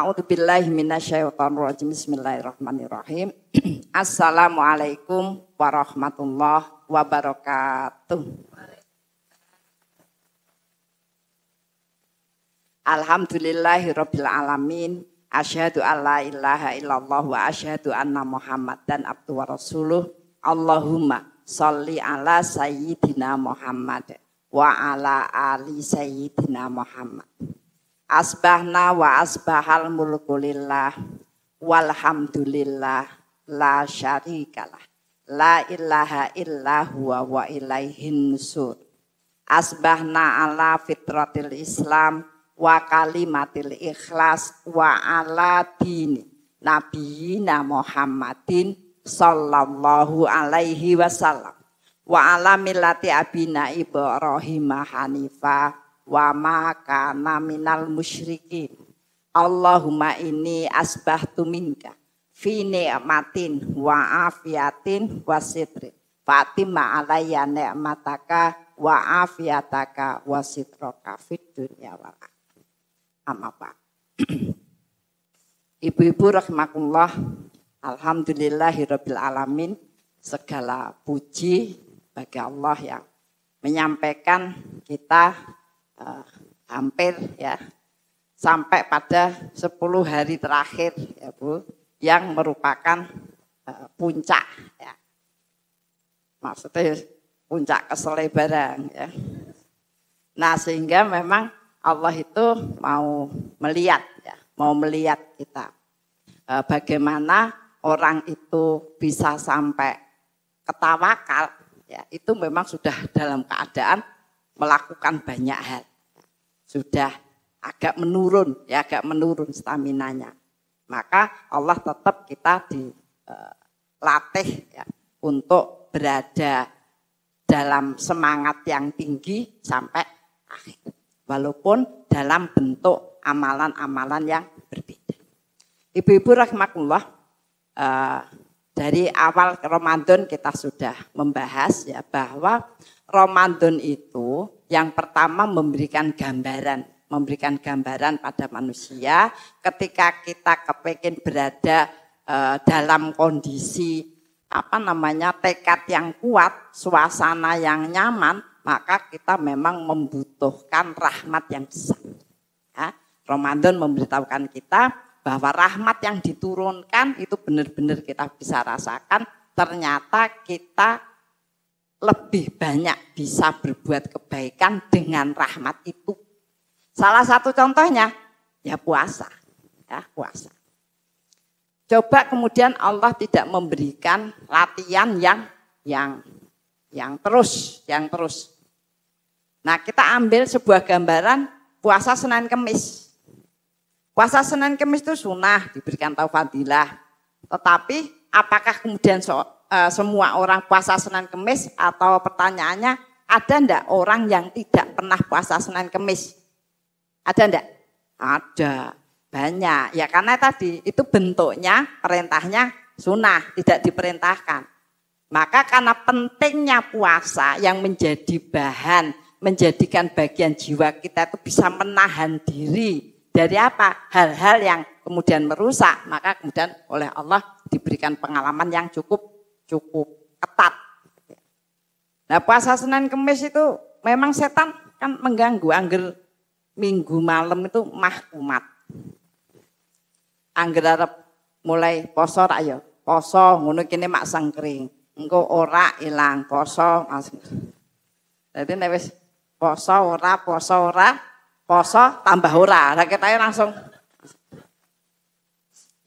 A'udzubillahi minasyaitonirrajim. Bismillahirrahmanirrahim. Assalamualaikum warahmatullahi wabarakatuh. Alhamdulillahirabbil alamin. Asyhadu an la ilaha illallah wa asyhadu anna Muhammadan abduhu wa rasuluh. Allahumma sholli ala sayyidina Muhammad wa ala ali sayyidina Muhammad. Asbahna wa asbahal mulku lillah walhamdulillah la syarikalah la ilaha illa huwa wa ilaihin nusur. Asbahna ala fitratil Islam wa kalimatil ikhlas wa ala dini nabiyina Muhammadin sallallahu alaihi wasallam wa ala millati abina Ibrahim hanifah wa ma kana minal musyrikin. Allahumma inni asbahtu minka fi ni'matin wa afiatin wa sitrin fatimma alayya ni'mataka wa afiataka wa sitraka fid dunya wal akhirah. Amma ba'd. Ibu-ibu rahimakumullah, alhamdulillahirabbil alamin. Segala puji bagi Allah yang menyampaikan kita hampir ya sampai pada 10 hari terakhir ya Bu, yang merupakan puncak ya. Maksudnya puncak keselebaran ya. Nah, sehingga memang Allah itu mau melihat ya, mau melihat kita bagaimana orang itu bisa sampai ketawakal ya, itu memang sudah dalam keadaan melakukan banyak hal. Sudah agak menurun ya, agak menurun staminanya. Maka Allah tetap kita dilatih ya, untuk berada dalam semangat yang tinggi sampai akhir. Walaupun dalam bentuk amalan-amalan yang berbeda. Ibu-ibu rahimakumullah, dari awal Ramadan kita sudah membahas ya bahwa Ramadan itu yang pertama memberikan gambaran pada manusia ketika kita kepingin berada dalam kondisi tekad yang kuat, suasana yang nyaman, maka kita memang membutuhkan rahmat yang besar. Ya, Ramadan memberitahukan kita bahwa rahmat yang diturunkan itu benar-benar kita bisa rasakan. Ternyata kita lebih banyak bisa berbuat kebaikan dengan rahmat itu. Salah satu contohnya ya puasa. Ya, puasa. Coba kemudian Allah tidak memberikan latihan yang terus. Nah, kita ambil sebuah gambaran puasa Senin Kemis. Puasa Senin Kemis itu sunnah, diberikan tahu fadilah. Tetapi apakah kemudian semua orang puasa Senin Kemis, atau pertanyaannya ada enggak orang yang tidak pernah puasa Senin Kemis? Ada enggak? Ada, banyak. Ya karena tadi itu bentuknya perintahnya sunnah, tidak diperintahkan. Maka karena pentingnya puasa yang menjadi bahan, menjadikan bagian jiwa kita itu bisa menahan diri dari apa? Hal-hal yang kemudian merusak, maka kemudian oleh Allah diberikan pengalaman yang cukup ketat. Nah, puasa Senin Kemis itu memang setan kan mengganggu. Angger minggu malam itu umat. Angger arep mulai poso ra ya. Poso ngono kene mak sengkring. Engko ora ilang poso. Dadi nek wis poso ora, poso tambah ora. Lah ketae langsung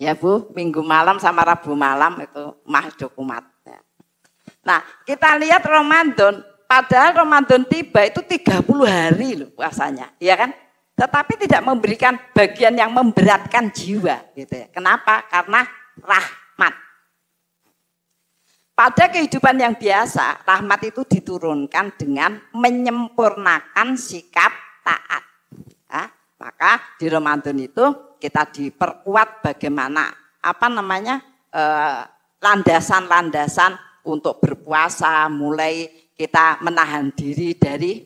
ya Bu, minggu malam sama Rabu malam itu mahduk umat. Nah, kita lihat Ramadan, padahal Ramadan tiba itu 30 hari loh puasanya, ya kan? Tetapi tidak memberikan bagian yang memberatkan jiwa gitu ya. Kenapa? Karena rahmat. Pada kehidupan yang biasa, rahmat itu diturunkan dengan menyempurnakan sikap taat. Ya, maka di Ramadan itu kita diperkuat bagaimana landasan-landasan untuk berpuasa, mulai kita menahan diri dari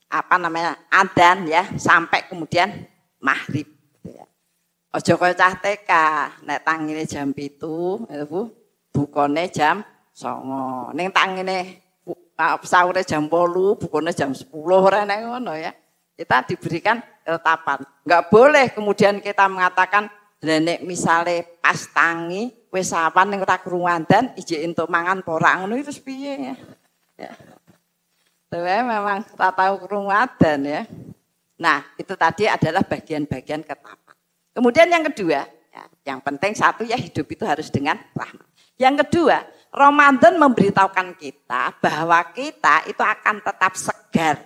adzan ya sampai kemudian maghrib. Aja kaya cah TK, nek tangine jam 7, Bu, bukane jam 09.00. Ning tangine sahure jam 8, bukane jam 10 ora nek ngono ya. Kita diberikan ketetapan. Enggak boleh kemudian kita mengatakan nek misale pas tangi wis awan ning ora krungu adzan ijik entuk mangan apa ora ngono itu piye ya. Ya. Memang tak tahu krungu adzan ya. Nah, itu tadi adalah bagian-bagian ketetapan. Kemudian yang kedua, ya, yang penting satu ya hidup itu harus dengan rahmat. Yang kedua, Ramadan memberitahukan kita bahwa kita itu akan tetap segar.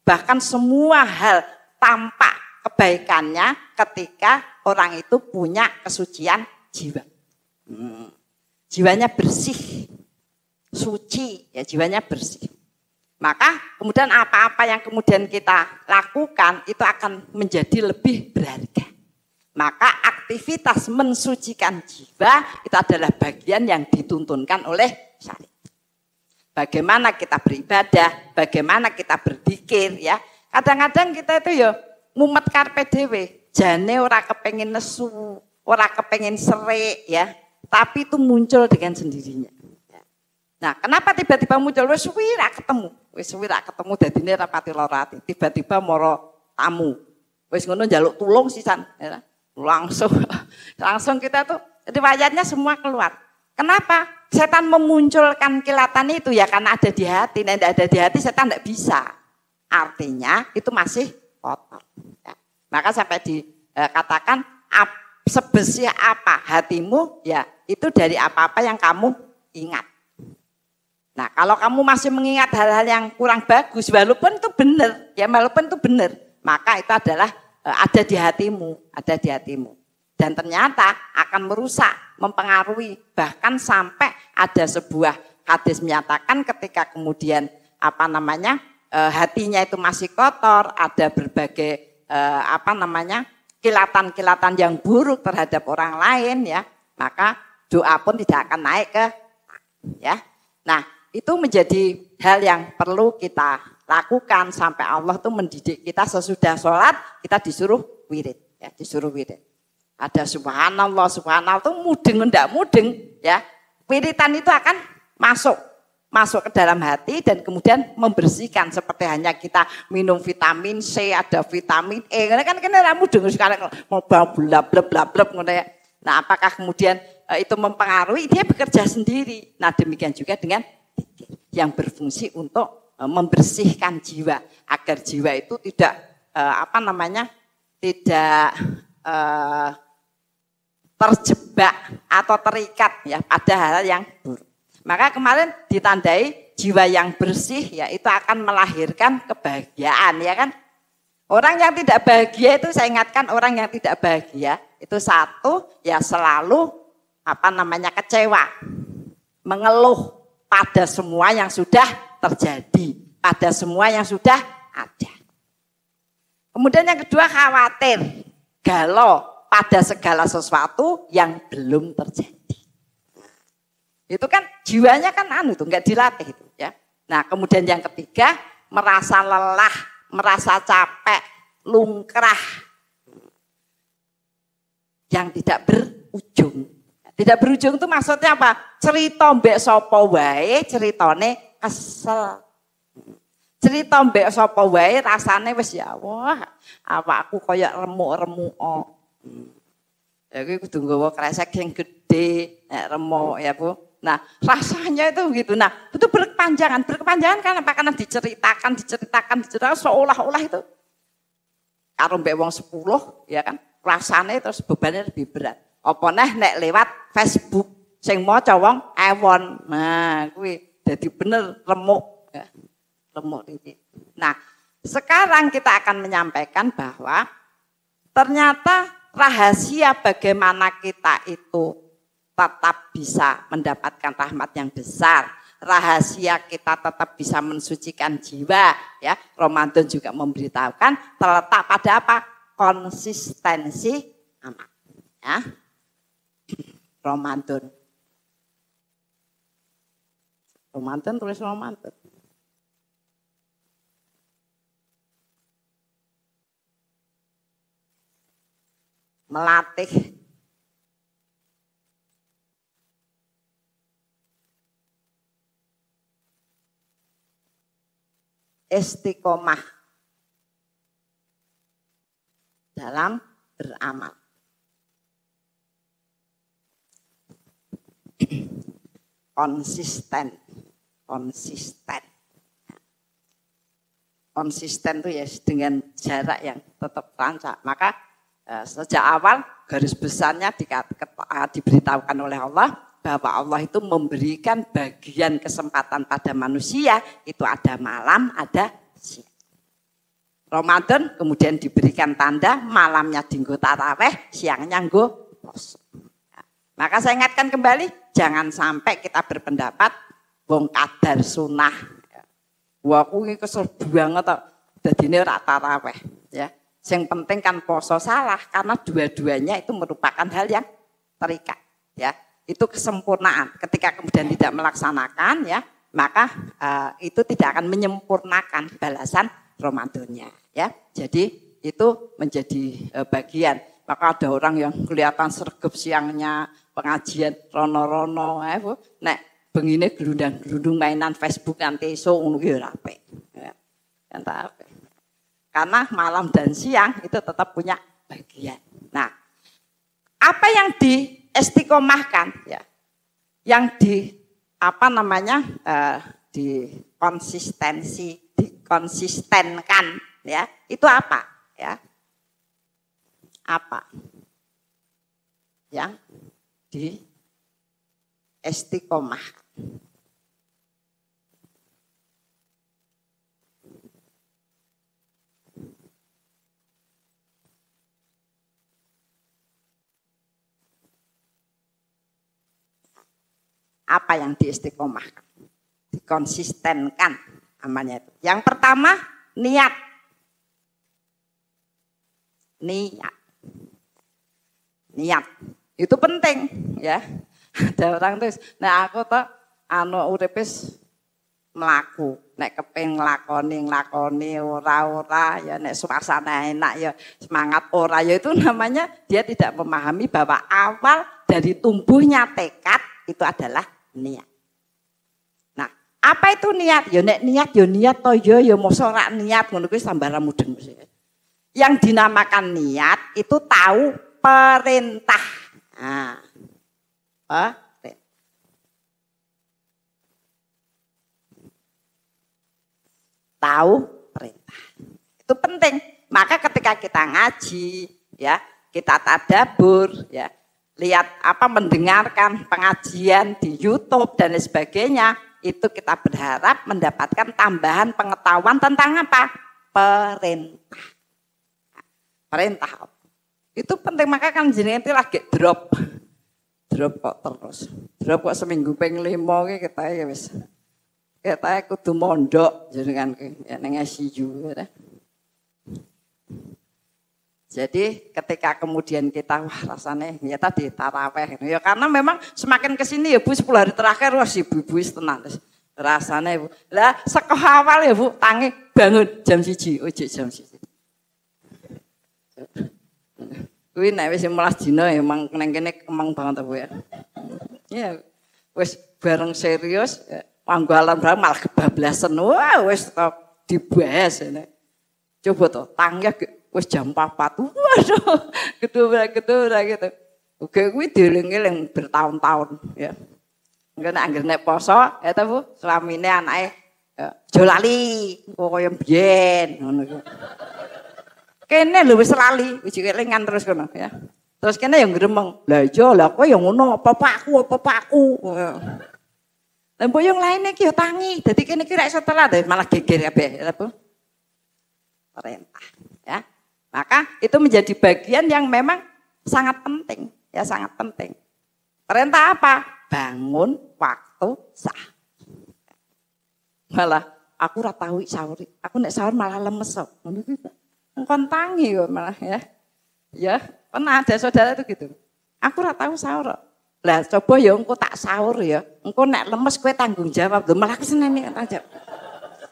Bahkan semua hal tampak kebaikannya ketika orang itu punya kesucian jiwa. Jiwanya bersih, suci, ya jiwanya bersih. Maka kemudian apa-apa yang kemudian kita lakukan itu akan menjadi lebih berharga. Maka aktivitas mensucikan jiwa itu adalah bagian yang dituntunkan oleh syariat. Bagaimana kita beribadah, bagaimana kita berzikir ya. Kadang-kadang kita itu ya mumet karpe dhewe, jane ora kepengin nesu, ora kepengin serik ya, tapi itu muncul dengan sendirinya. Nah, kenapa tiba-tiba muncul wis suwi ra ketemu dadine rapati lara ati. Tiba-tiba moro tamu. Wis ngono njaluk tulung sisan ya. Langsung kita tuh riwayatnya semua keluar. Kenapa? Setan memunculkan kilatan itu ya karena ada di hati. Nah, tidak ada di hati setan tidak bisa. Artinya itu masih kotor. Ya. Maka sampai dikatakan sebersih apa hatimu ya itu dari apa-apa yang kamu ingat. Nah, kalau kamu masih mengingat hal-hal yang kurang bagus, walaupun itu benar, maka itu adalah ada di hatimu. Dan ternyata akan merusak, mempengaruhi, bahkan sampai ada sebuah hadis menyatakan ketika kemudian hatinya itu masih kotor, ada berbagai kilatan-kilatan yang buruk terhadap orang lain ya, maka doa pun tidak akan naik ke ya. Nah, itu menjadi hal yang perlu kita lakukan sampai Allah tuh mendidik kita sesudah sholat kita disuruh wirid ya, disuruh wirid. Ada subhanallah tuh mudeng ndak mudeng ya. Wiridan itu akan masuk ke dalam hati dan kemudian membersihkan seperti hanya kita minum vitamin C, ada vitamin E. Kan kena mudeng sekarang mau blab ngono ya. Nah, apakah kemudian itu mempengaruhi? Dia bekerja sendiri. Nah, demikian juga dengan yang berfungsi untuk membersihkan jiwa agar jiwa itu tidak terjebak atau terikat ya pada hal yang buruk. Maka kemarin ditandai jiwa yang bersih ya itu akan melahirkan kebahagiaan ya kan. Orang yang tidak bahagia itu saya ingatkan orang yang tidak bahagia itu satu ya selalu kecewa, mengeluh pada semua yang sudah terjadi, pada semua yang sudah ada. Kemudian yang kedua khawatir, galau pada segala sesuatu yang belum terjadi. Itu kan jiwanya kan enggak dilatih itu ya. Nah, kemudian yang ketiga merasa lelah, merasa capek, lungkrah yang tidak berujung. Tidak berujung itu maksudnya apa? Cerita mbek sapa wae ceritane kesel. Cerita mbek sapa wae rasane wis ya wah, awakku kaya remuk-remuk. Ya kuwi kudu nggawa kresek yang gede, remuk ya, Bu. Nah, rasanya itu begitu. Nah, itu berkepanjangan kan apa? Karena diceritakan seolah-olah itu karo mbek wong 10 ya kan. Rasane terus bebannya lebih berat. Apa nek lewat Facebook sing maca wong ewon. Nah, kuwi dadi bener remuk ya. Remuk iki. Nah, sekarang kita akan menyampaikan bahwa ternyata rahasia bagaimana kita itu tetap bisa mendapatkan rahmat yang besar. Rahasia kita tetap bisa mensucikan jiwa ya. Ramadan juga memberitahukan terletak pada apa? Konsistensi amal. Ya. Ramadan tulis Ramadan. melatih istiqomah dalam beramal. Konsisten. Konsisten itu ya dengan jarak yang tetap rancak. Maka sejak awal garis besarnya diberitahukan oleh Allah bahwa Allah itu memberikan bagian kesempatan pada manusia, itu ada malam, ada siang. Ramadan kemudian diberikan tanda malamnya dinggo taraweh, siangnya nggo poso. Maka saya ingatkan kembali, jangan sampai kita berpendapat wong kadar sunah. Wah, aku iki kesel banget kok dadine ora taraweh, ya. Yang penting kan poso salah karena dua-duanya itu merupakan hal yang terikat, ya. Itu kesempurnaan. Ketika kemudian tidak melaksanakan, ya, maka itu tidak akan menyempurnakan balasan Ramadannya, ya. Jadi itu menjadi bagian. Maka ada orang yang kelihatan sregep siangnya pengajian rono-rono, nek bengine gelundang-gelundung mainan Facebook nanti esuk ngono ki ora apik. Ya. Kan tak apik. Karena malam dan siang itu tetap punya bagian. Nah, apa yang diistiqomahkan, ya, yang dikonsistenkan, ya, itu apa, ya? Apa yang diistiqomahkan? Apa yang diistiqomahkan? Dikonsistenkan amalnya itu. Yang pertama, niat. Niat. Itu penting, ya. Ada orang tuh, nah aku tuh uripe mlaku, nek kepeng nglakoni ora ya, nek suasana enak ya semangat ora, ya itu namanya dia tidak memahami bahwa awal dari tumbuhnya tekad itu adalah niat. Nah, apa itu niat? Ya nek niat to ya mosok ora niat ngono kuwi sambaran mudeng. Yang dinamakan niat itu tahu perintah. Nah, tahu perintah. Itu penting. Maka ketika kita ngaji, ya, kita tadabbur, ya, lihat mendengarkan pengajian di YouTube dan sebagainya, itu kita berharap mendapatkan tambahan pengetahuan tentang apa? Perintah. Perintah. Itu penting, maka kan jenenge itu lagi drop kok terus. Drop kok seminggu ping 5 ki ketae ya wis. Ketae kudu mondok jenengan ya ning ICU ya. Jadi ketika kemudian kita rasanya ya tadi taraweh ya, karena memang semakin kesini ya Bu 10 hari terakhir wah ibu-ibu tenan rasanya Bu. Lah sekolah awal ya Bu tangi bangun jam 1 ojek jam 1. Kuwi nek wis 15 dina ya emang nang kene kemang banget Bu ya. Ya wis bareng serius panggalan bareng malah kebablasan. Wah wis dibahas ini. Coba to tangi wis jam 4. Waduh, gedhe gitu. Oke kuwi dieling-eling bertahun-tahun ya. Engko nek anggere nek poso ya ta Bu, suamine anake aja lali kaya biyen ngono iku. Kene lho wis lali, wis kelingan terus kono ya. Terus kene yang gremeng. Lah iya, lah kowe yang ngono apa pakku. Lah mbok yang lainnya ki yo tangi. Dadi kene ki ra iso telat malah geger kabeh ya Bu. Perintah ya. Maka itu menjadi bagian yang memang sangat penting, ya sangat penting. Perintah apa? Bangun waktu sahur. Malah aku ora tahu sahur. Aku nek sahur malah lemes kok. Ngono ki. Engkon tangi kok malah ya. Ya, pernah ada saudara itu gitu. Aku ora tahu sahur. Lah coba ya engko tak sahur ya. Engko nek lemes kowe tanggung jawab. Lho malah kesenene aja.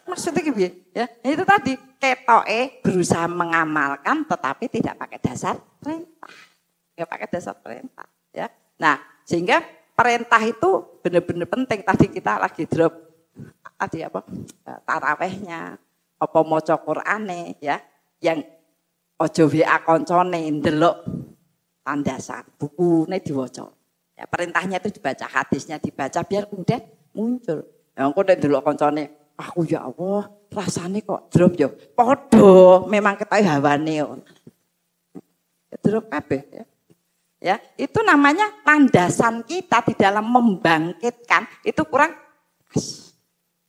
Maksudnya gitu ya. Itu tadi ketoke berusaha mengamalkan tetapi tidak pakai dasar perintah. Ya pakai dasar perintah, ya. Nah, sehingga perintah itu benar-benar penting. Tadi kita lagi drop tadi apa? Tarawehnya, apa maca Qur'ane, ya. Yang ojo WA koncone ndelok tandasan, bukune diwaca. Ya, perintahnya itu dibaca, hadisnya dibaca biar kemudian muncul. Ya engko nek ndelok koncone, aku ya Allah, rasane kok drop ya. Padha memang ketahui hawane yo. Drop kabeh ya. Ya, itu namanya landasan kita di dalam membangkitkan itu kurang pas.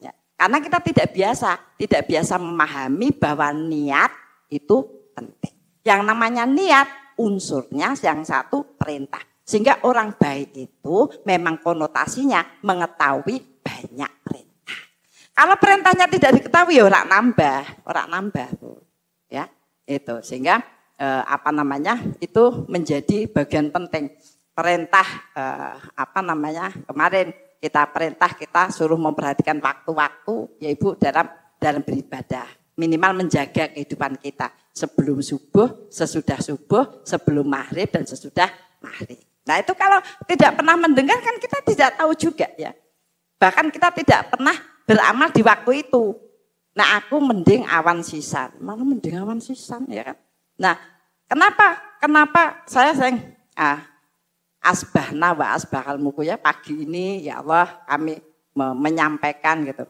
Ya, karena kita tidak biasa memahami bahwa niat itu penting. Yang namanya niat unsurnya yang satu perintah. Sehingga orang baik itu memang konotasinya mengetahui banyak perintah. Kalau perintahnya tidak diketahui ya orang nambah. Ya, itu sehingga itu menjadi bagian penting. Perintah kemarin kita suruh memperhatikan waktu-waktu ya Ibu dalam beribadah. Minimal menjaga kehidupan kita sebelum subuh, sesudah subuh, sebelum maghrib dan sesudah maghrib. Nah itu kalau tidak pernah mendengar kan kita tidak tahu juga ya. Bahkan kita tidak pernah beramal di waktu itu. Nah aku mending awan sisan. Mana mending awan sisan ya kan. Nah kenapa saya sering asbahna wa asbahal muku ya pagi ini ya Allah kami menyampaikan gitu.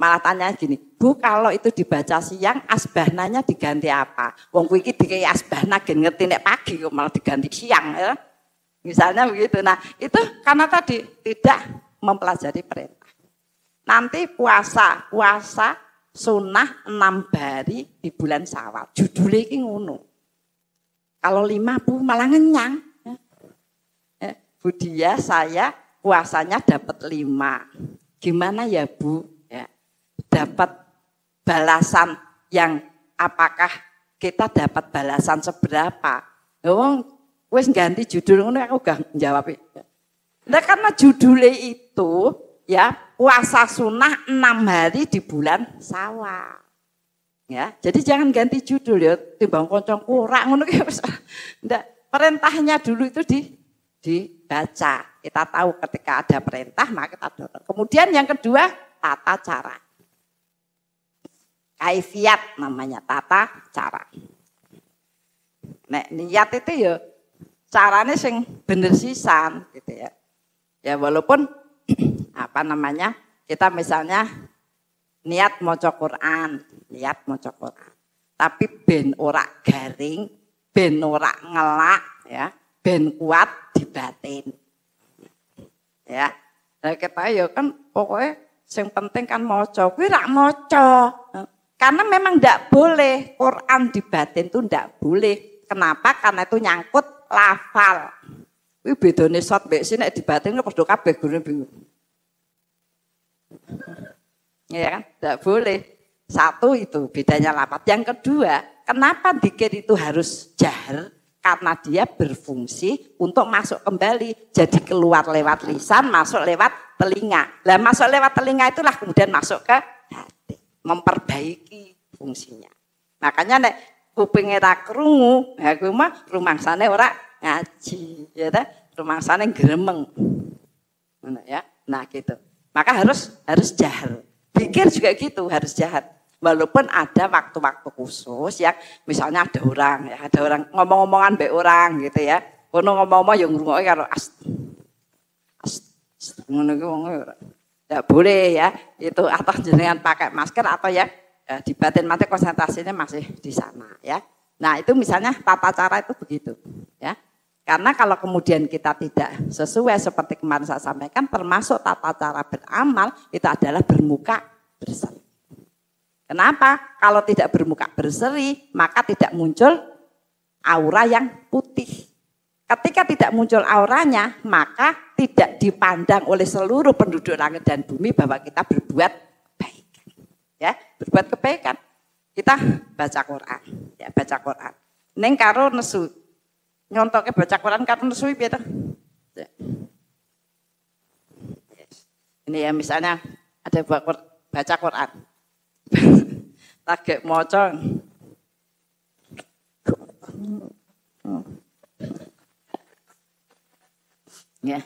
Malah tanya gini, Bu kalau itu dibaca siang asbahnanya diganti apa? Wong kuwi iki dikai asbahna gen ngerti nek pagi kok malah diganti siang ya. Misalnya begitu. Nah, itu karena tadi tidak mempelajari perintah. Nanti puasa sunnah 6 hari di bulan Syawal. Judulnya iki ngono. Kalau 5 Bu malah ngenyang. Bu Dia saya puasanya dapat 5. Gimana ya Bu? Ya, dapat balasan yang apakah kita dapat balasan seberapa? Wong wis ganti judul ngono aku gak njawab. Nah karena judulnya itu ya puasa sunnah 6 hari di bulan Syawal. Ya, jadi jangan ganti judul ya, timbang koncong kurak ngono ki wis. Ndak, perintahnya dulu itu dibaca. Kita tahu ketika ada perintah maka kita dorong. Kemudian yang kedua tata cara. Kaifiat namanya tata cara. Nek niat itu ya carane sing bener sisan gitu ya. Ya walaupun kita misalnya niat maca Quran. Tapi ben ora garing, ben ora ngelak ya, ben kuat di batin. Ya. Lah kita ya kan pokoknya yang penting kan maca, kuwi rak maca. Karena memang ndak boleh Quran di batin itu ndak boleh. Kenapa? Karena itu nyangkut lafal. Kuwi bedane shot mbek sing nek di batin padha kabeh gune bingung. Ya kan? Ndak boleh. Satu itu bedanya lafaz. Yang kedua, kenapa dzikir itu harus jahar? Karena dia berfungsi untuk masuk kembali. Jadi keluar lewat lisan, masuk lewat telinga. Lah masuk lewat telinga itulah kemudian masuk ke hati. Memperbaiki fungsinya. Makanya nek kupinge ra krungu, ha kuwi mah rumangsane ora ngaji, ya ta? Rumangsane gremeng. Ngono ya. Nah gitu. Maka harus jahar. Dzikir juga gitu, harus jahar. Walaupun ada waktu-waktu khusus yang misalnya ada orang ngomong-ngomongan mbek orang gitu ya. Kono ngomong-ngomong yang ngrungokke karo ngono ki wong ora. Enggak boleh ya. Itu atau jenengan pakai masker atau ya di batin mati konsentrasinya masih di sana ya. Nah, itu misalnya tata cara itu begitu ya. Karena kalau kemudian kita tidak sesuai seperti kemarin saya sampaikan termasuk tata cara beramal itu adalah bermuka berseri. Kenapa? Kalau tidak bermuka berseri, maka tidak muncul aura yang putih. Ketika tidak muncul auranya, maka tidak dipandang oleh seluruh penduduk langit dan bumi bahwa kita berbuat kebaikan. Ya, berbuat kebaikan. Kita baca Quran, ya baca Quran. Neng karo nesu, nyontoke baca Quran karo nesu piye to? Ini ya misalnya ada baca Quran. Lagi maca Ya.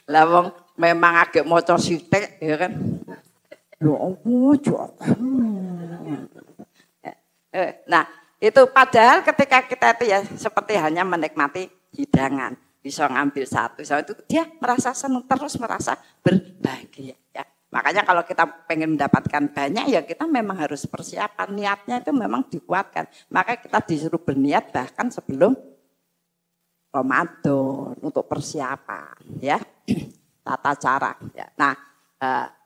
Lah wong memang agak maca sithik ya kan. Ya Allah, nah, itu padahal ketika kita itu ya seperti hanya menikmati hidangan, bisa ngambil satu, itu dia merasa senang terus, merasa berbahagia. Ya. Makanya kalau kita pengen mendapatkan banyak ya kita memang harus persiapan, niatnya itu memang dikuatkan. Maka kita disuruh berniat bahkan sebelum Ramadan untuk persiapan, ya tata cara. Ya. Nah,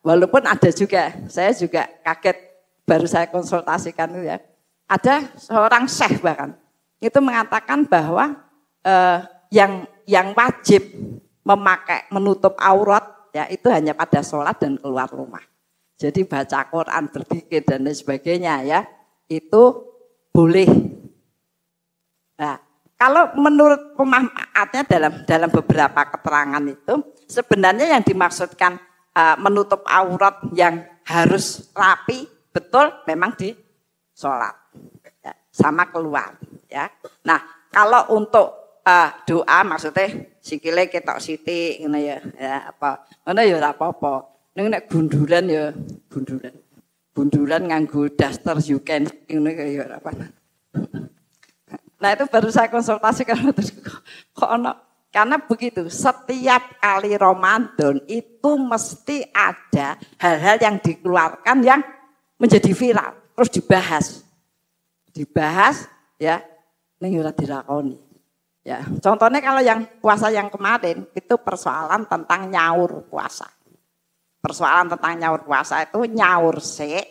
walaupun ada juga, saya juga kaget baru saya konsultasikan itu ya. Ada seorang syekh bahkan itu mengatakan bahwa yang wajib memakai menutup aurat ya itu hanya pada sholat dan keluar rumah. Jadi baca Quran, berzikir dan lain sebagainya ya itu boleh. Nah, kalau menurut pemahamannya dalam beberapa keterangan itu sebenarnya yang dimaksudkan menutup aurat yang harus rapi betul memang di sholat ya, sama keluar ya. Nah kalau untuk doa maksudnya sikile ketok sithik ngono ya apa ngono ya ora apa-apa. Nek gundulan ya gundulan nganggo daster you can ngono ya ora apa. Nah itu baru saya konsultasikan kok ono karena begitu setiap kali Ramadan itu mesti ada hal-hal yang dikeluarkan yang menjadi viral terus dibahas ya ning ora dilakoni. Ya, contohnya kalau yang puasa yang kemarin itu persoalan tentang nyaur puasa. Persoalan tentang nyaur puasa itu nyaur sik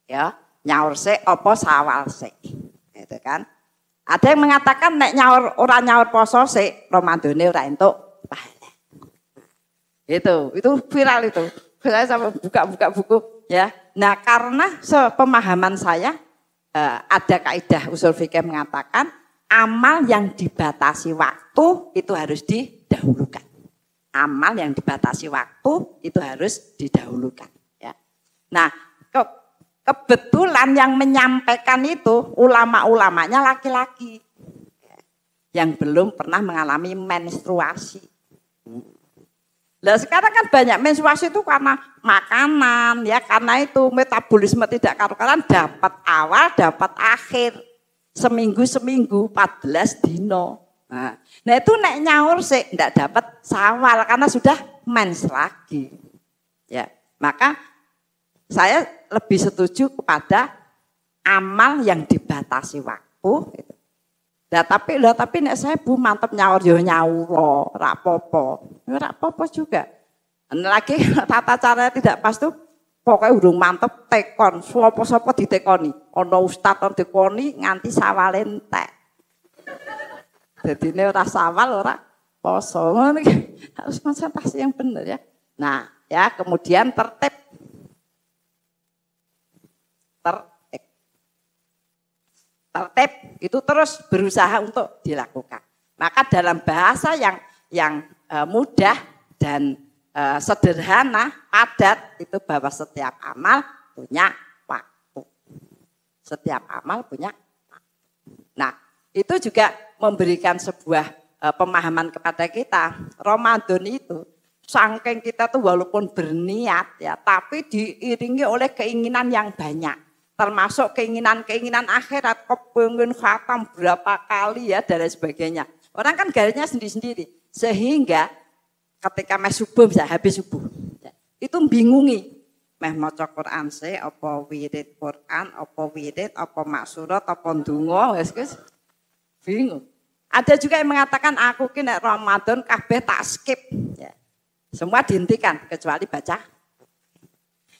ya, nyaur sik apa sawal sik. Gitu kan. Ada yang mengatakan nek nyaur ora nyaur poso sik Ramadane ora entuk pahala. Itu viral itu. Saya sampai buka buku ya. Nah, karena sepemahaman saya ada kaidah usul fikih mengatakan amal yang dibatasi waktu itu harus didahulukan. Amal yang dibatasi waktu itu harus didahulukan. Ya. Nah, kebetulan yang menyampaikan itu ulama-ulamanya laki-laki yang belum pernah mengalami menstruasi. Nah sekarang kan banyak menstruasi itu karena makanan ya, karena itu metabolisme tidak karu-karuan, dapat awal, dapat akhir. Seminggu 14 dino. Nah itu nek nyaur sih enggak dapat sawal karena sudah mens lagi. Ya, maka saya lebih setuju kepada amal yang dibatasi waktu. Nah, tapi nek saya bu mantep nyaur yo nyaur, ora apa-apa juga. Lagi tata caranya tidak pas tuh pokoknya urung mantep tekon, sapa-sapa ditekoni. Ana ustaz on tekoni nganti sawale entek. Dadine ora sawal ora poso. Ngono harus konsentrasi yang benar ya. Nah, ya kemudian tertib itu terus berusaha untuk dilakukan. Maka dalam bahasa yang mudah dan sederhana, padat itu bahwa setiap amal punya waktu. Setiap amal punya waktu. Nah, itu juga memberikan sebuah pemahaman kepada kita. Ramadan itu saking kita tuh walaupun berniat ya, tapi diiringi oleh keinginan yang banyak. Termasuk keinginan-keinginan akhirat, kepengin khatam berapa kali ya dan lain sebagainya. Orang kan garisnya sendiri-sendiri. Sehingga ketika subuh bisa habis subuh. Itu bingungi. Meh maca Quran se apa wirid Quran, apa wirid, apa maksurat, apa ndonga, wis bingung. Ada juga yang mengatakan aku ki nek Ramadan kabeh tak skip ya. Semua dihentikan kecuali baca.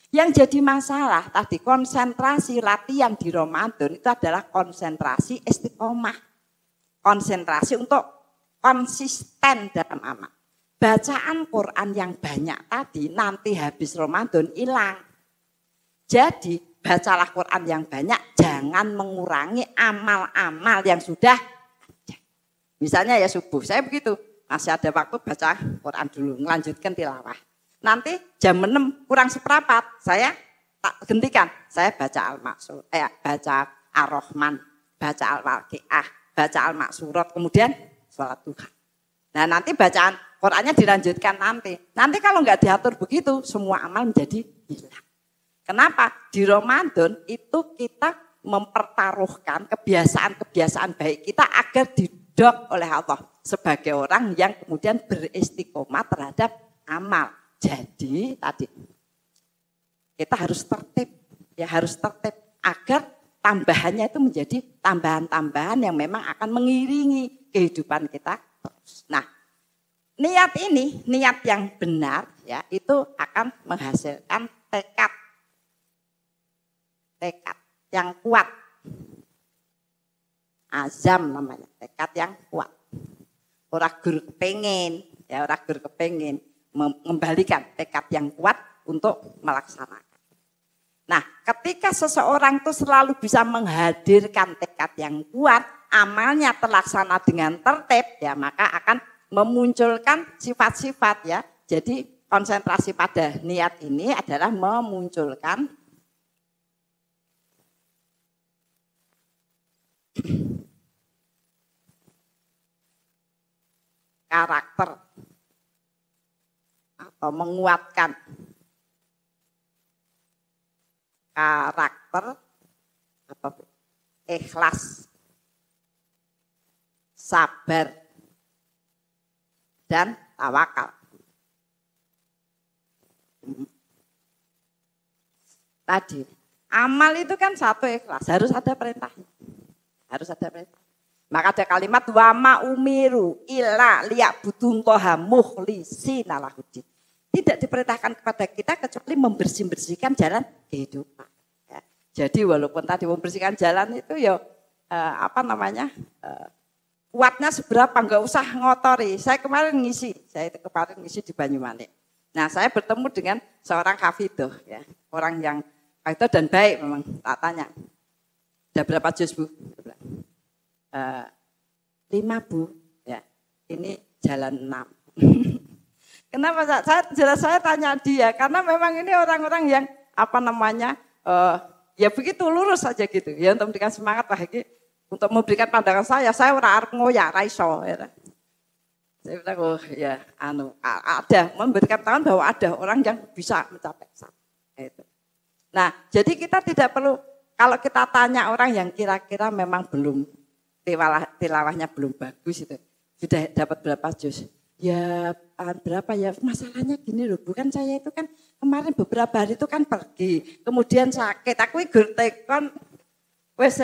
Yang jadi masalah tadi konsentrasi latihan di Ramadan itu adalah konsentrasi istiqomah. Konsentrasi untuk konsisten dalam amal. Bacaan Quran yang banyak tadi nanti habis Ramadan hilang. Jadi bacalah Quran yang banyak, jangan mengurangi amal-amal yang sudah ada. Misalnya ya subuh, saya begitu, masih ada waktu baca Quran dulu, melanjutkan tilawah. Nanti jam 6 kurang seperempat, saya tak hentikan. Saya baca Al-Maksur, baca Ar-Rahman, baca Al-Waqiah, baca Al-Maksurat, kemudian sholat duha. Nah nanti bacaan Qurannya dilanjutkan nanti. Nanti kalau nggak diatur begitu, semua amal menjadi hilang. Kenapa? Di Ramadan itu kita mempertaruhkan kebiasaan-kebiasaan baik kita agar didok oleh Allah sebagai orang yang kemudian beristiqomah terhadap amal. Jadi tadi kita harus tertib, ya harus tertib agar tambahannya itu menjadi tambahan-tambahan yang memang akan mengiringi kehidupan kita terus. Nah, niat ini, niat yang benar ya itu akan menghasilkan tekad yang kuat. Azam namanya, tekad yang kuat. Orang gur kepengen, ya orang gur kepengen mengembalikan tekad yang kuat untuk melaksanakan. Nah, ketika seseorang itu selalu bisa menghadirkan tekad yang kuat, amalnya terlaksana dengan tertib, ya maka akan memunculkan sifat-sifat ya. Jadi konsentrasi pada niat ini adalah memunculkan karakter atau menguatkan karakter apa ikhlas, sabar, dan tawakal. Tadi amal itu kan satu ikhlas, harus ada perintahnya. Harus ada perintah. Maka ada kalimat wama umiru illa liya'budun toha mukhlisina lahuddin. Tidak diperintahkan kepada kita kecuali membersihkan jalan kehidupan. Ya. Jadi walaupun tadi membersihkan jalan itu ya kuatnya seberapa, nggak usah ngotori. Saya kemarin ngisi di Banyumanik. Nah saya bertemu dengan seorang hafidoh, ya, orang yang hafidoh dan baik memang. Tak tanya, ada berapa juz Bu? 5 Bu, ya. Ini jalan 6. Kenapa saya tanya dia? Karena memang ini orang-orang yang ya begitu lurus saja gitu. Ya untuk memberikan semangat lagi, untuk memberikan pandangan saya ora arep ngoyak ra iso. Ya. Saya bilang ada memberikan tangan bahwa ada orang yang bisa mencapai sana. Itu. Nah, jadi kita tidak perlu kalau kita tanya orang yang kira-kira memang belum tilawahnya belum bagus itu, sudah dapat berapa juz? Ya berapa ya, masalahnya gini loh, bukan saya itu kan kemarin beberapa hari itu kan pergi, kemudian sakit, aku gertekon wes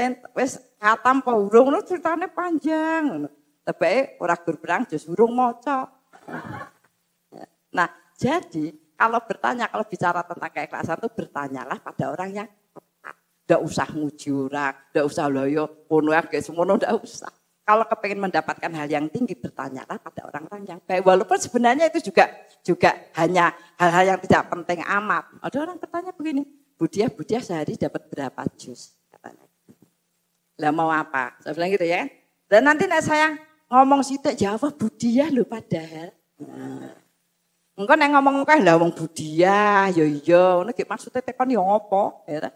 khatam apa urung, ceritanya panjang, tapi orang berperang juz urung moco. Nah jadi kalau bicara tentang keikhlasan itu bertanyalah pada orang yang tidak usah nguji orang, tidak usah loyo, pono agak semono, tidak usah. Kalau kepengen mendapatkan hal yang tinggi, bertanyalah pada orang-orang yang baik. Walaupun sebenarnya itu juga hanya hal-hal yang tidak penting amat. Ada orang bertanya begini, Budia sehari dapat berapa juz? Katanya. Lah mau apa? Saya bilang gitu ya. Dan nanti saya ngomong situ, jawab Budia loh padahal. Engko nek ngomong kae lah wong Budia, yo iya, nek maksudnya tekon yo ngopo, ya.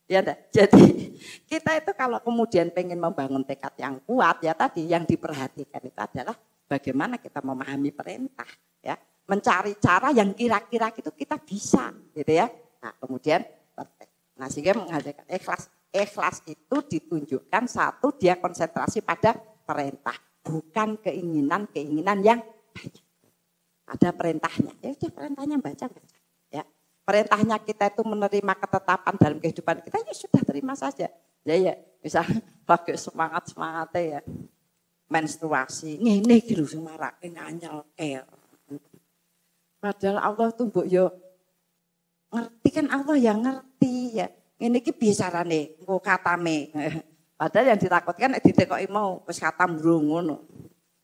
Ya enggak? Jadi kita itu kalau kemudian pengen membangun tekad yang kuat ya tadi yang diperhatikan itu adalah bagaimana kita memahami perintah ya, mencari cara yang kira-kira itu kita bisa gitu ya. Nah, kemudian nah sehingga menghadirkan ikhlas itu ditunjukkan satu dia konsentrasi pada perintah, bukan keinginan yang banyak. Ada perintahnya. Ya udah perintahnya baca. Perintahnya kita itu menerima ketetapan dalam kehidupan kita, ya sudah terima saja. Ya, bisa pakai semangatnya ya. Menstruasi, ngene iki lho sing marake nganyel. Padahal Allah tuh mbok yo ngerti kan, Allah yang ngerti ya. Ngene iki piye carane engko katame. Padahal yang ditakutkan ditekoki mau wis katam mrung ngono.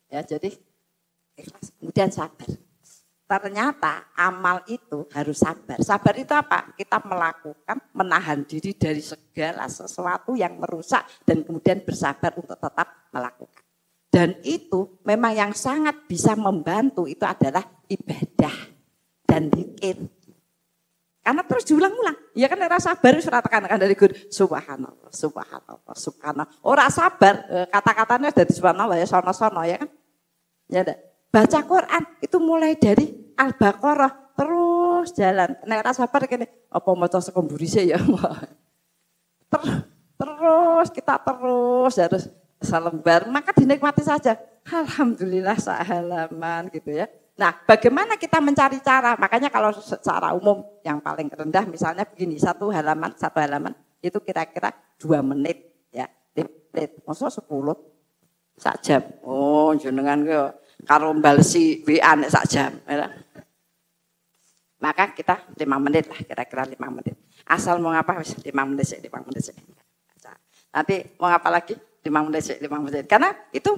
Ya jadi ikhlas kemudian sabar. Ternyata amal itu harus sabar. Sabar itu apa? Kita melakukan, menahan diri dari segala sesuatu yang merusak dan kemudian bersabar untuk tetap melakukan. Dan itu memang yang sangat bisa membantu itu adalah ibadah dan zikir. Karena terus diulang-ulang. Ya kan rasa sabar surat tekan dari guru subhanallah, subhanallah, subhanallah. Ora sabar, kata-katanya dari subhanallah ya sono-sono ya kan. Ya enggak? baca Quran itu mulai dari Al-Baqarah terus jalan. Nek ora sabar kene apa maca sekomburise ya. Terus kita terus harus selembar, maka dinikmati saja. Alhamdulillah sehalaman gitu ya. Nah, bagaimana kita mencari cara? Makanya kalau secara umum yang paling rendah misalnya begini, satu halaman itu kira-kira 2 menit ya. Menit, masa 10 sak jam. Oh, jenengan ke karo balesi WA nek sak jam ya. Maka kita 5 menit lah, kira-kira 5 menit. Asal mau ngapa wis 5 menit sih. Nanti mau ngapa lagi 5 menit. Karena itu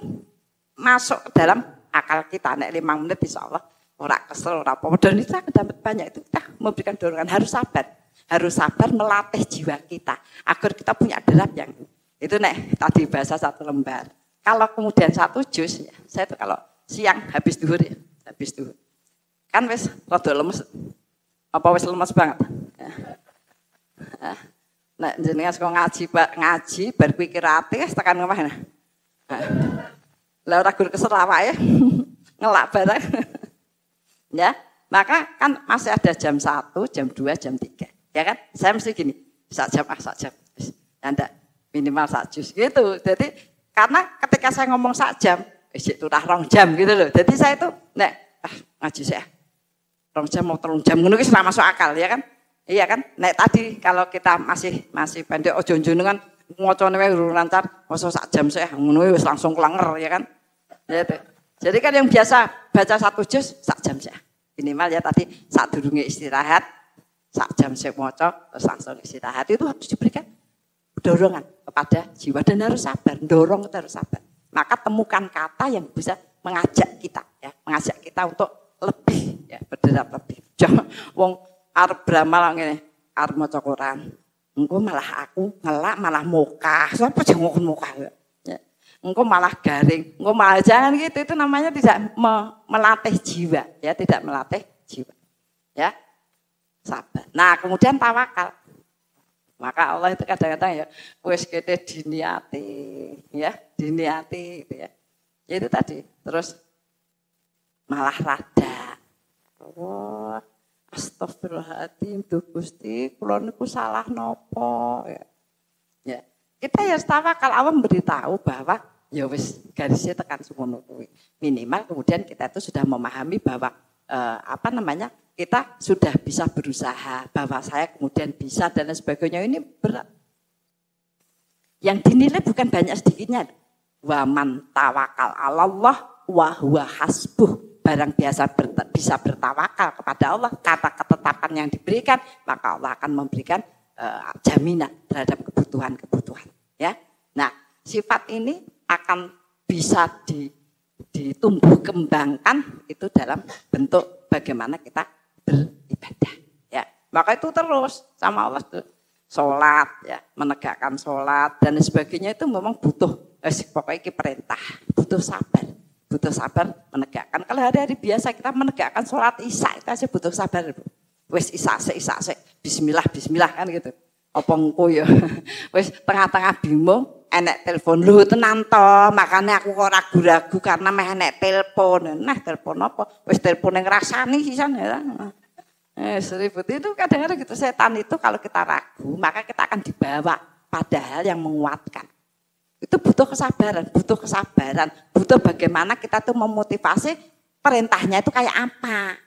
masuk dalam akal kita. Nek 5 menit insya Allah ora kesel, ora apa. Dan itu akan dapat banyak. Itu kita memberikan dorongan. Harus sabar melatih jiwa kita. Agar kita punya derap yang itu nek tadi bahasa 1 lembar. Kalau kemudian 1 juz, ya, saya itu kalau siang habis duhur ya. Kan wis rada lemes. Apa wis lemes banget? Nek jenengan suka ngaji bar kuwi kirate wis tekan omah. Lah ora gur kesel awake ngelak barang. Ya, maka kan masih ada jam 1, jam 2, jam 3. Ya kan? Saya mesti gini, sak jam. Ya ndak minimal 1 juz gitu. Jadi karena ketika saya ngomong sak jam, wis turah 2 jam gitu loh. Jadi saya itu nek ngaji sih 2 jam mau 3 jam ngono wis ora masuk akal ya kan? Iya kan? Nek tadi kalau kita masih pendek ojo jenengan ngocone wae urung lancar, masa sak jam sih ngono wis langsung klenger ya kan? Gitu. Jadi kan yang biasa baca 1 juz sak jam sih. Minimal ya tadi sadurunge istirahat sak jam sih maca terus langsung istirahat itu harus diberikan dorongan kepada jiwa dan harus sabar, dorong itu harus sabar. Maka temukan kata yang bisa mengajak kita untuk lebih ya, berderap lebih. Jangan wong arep bramal ngene, arep maca Quran. Engko malah aku ngelak malah mokah. Sapa sing ngomong mokah ya. Engko malah garing, engko malah jangan gitu. Itu namanya tidak melatih jiwa, ya, tidak melatih jiwa. Ya. Sabar. Nah, kemudian tawakal. Maka Allah itu kadang-kadang ya wis kete diniati, ya, diniati gitu ya. Ya itu tadi. Terus malah rada. Oh, astagfirullahaladzim, duh Gusti, kula niku salah nopo ya. Ya. Kita ya tawakal, Allah memberitahu bahwa ya wis garisnya tekan semono kuwi. Minimal kemudian kita itu sudah memahami bahwa kita sudah bisa berusaha, bahwa saya kemudian bisa dan lain sebagainya. Ini berat. Yang dinilai bukan banyak sedikitnya. Wa man tawakal 'alallah wa huwa hasbuh. Barang bisa bertawakal kepada Allah, kata ketetapan yang diberikan, maka Allah akan memberikan jaminan terhadap kebutuhan-kebutuhan. Ya, nah sifat ini akan bisa ditumbuh kembangkan itu dalam bentuk bagaimana kita beribadah. Ya, maka itu terus sama Allah sholat, ya, menegakkan sholat dan sebagainya itu memang butuh pokoknya perintah, butuh sabar menegakkan. Kalau hari-hari biasa kita menegakkan sholat isya itu aja butuh sabar. Wes isya bismillah kan gitu. Apa engko ya. Wes tengah-tengah bingung enek telepon lho tenan to, makanya aku kok ragu-ragu karena meh enek telepon. Nah, telepon apa? Wes telepon yang ngrasani sisan ya. Seribut itu kadang-kadang gitu. Setan itu kalau kita ragu, maka kita akan dibawa pada hal yang menguatkan. Itu butuh kesabaran, butuh bagaimana kita tuh memotivasi perintahnya itu kayak apa.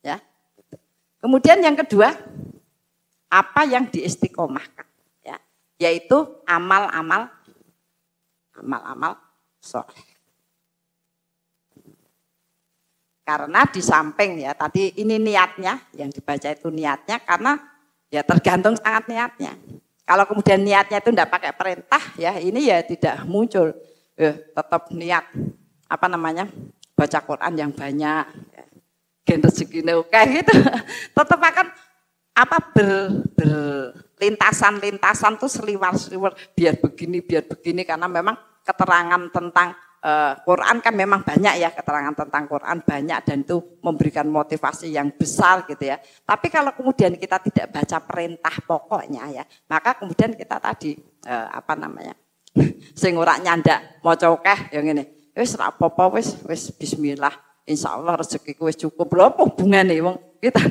Ya. Kemudian yang kedua, apa yang diistiqomahkan, ya, yaitu amal-amal soleh. Karena di samping ya tadi ini niatnya, yang dibaca itu niatnya karena ya tergantung sangat niatnya. Kalau kemudian niatnya itu tidak pakai perintah, ya ini ya tidak muncul. Tetap niat baca Quran yang banyak, ya. Gen rezekine oke gitu. Tetap akan berlintasan tuh seliwar biar begini karena memang keterangan tentang Quran kan memang banyak ya, keterangan tentang Quran banyak dan itu memberikan motivasi yang besar gitu ya. Tapi kalau kemudian kita tidak baca perintah pokoknya ya, maka kemudian kita tadi sing ora nyandak maca akeh yang ngene. wis ra apa-apa wis bismillah. Insyaallah rezekiku wis cukup. Lha apa hubungane wong kita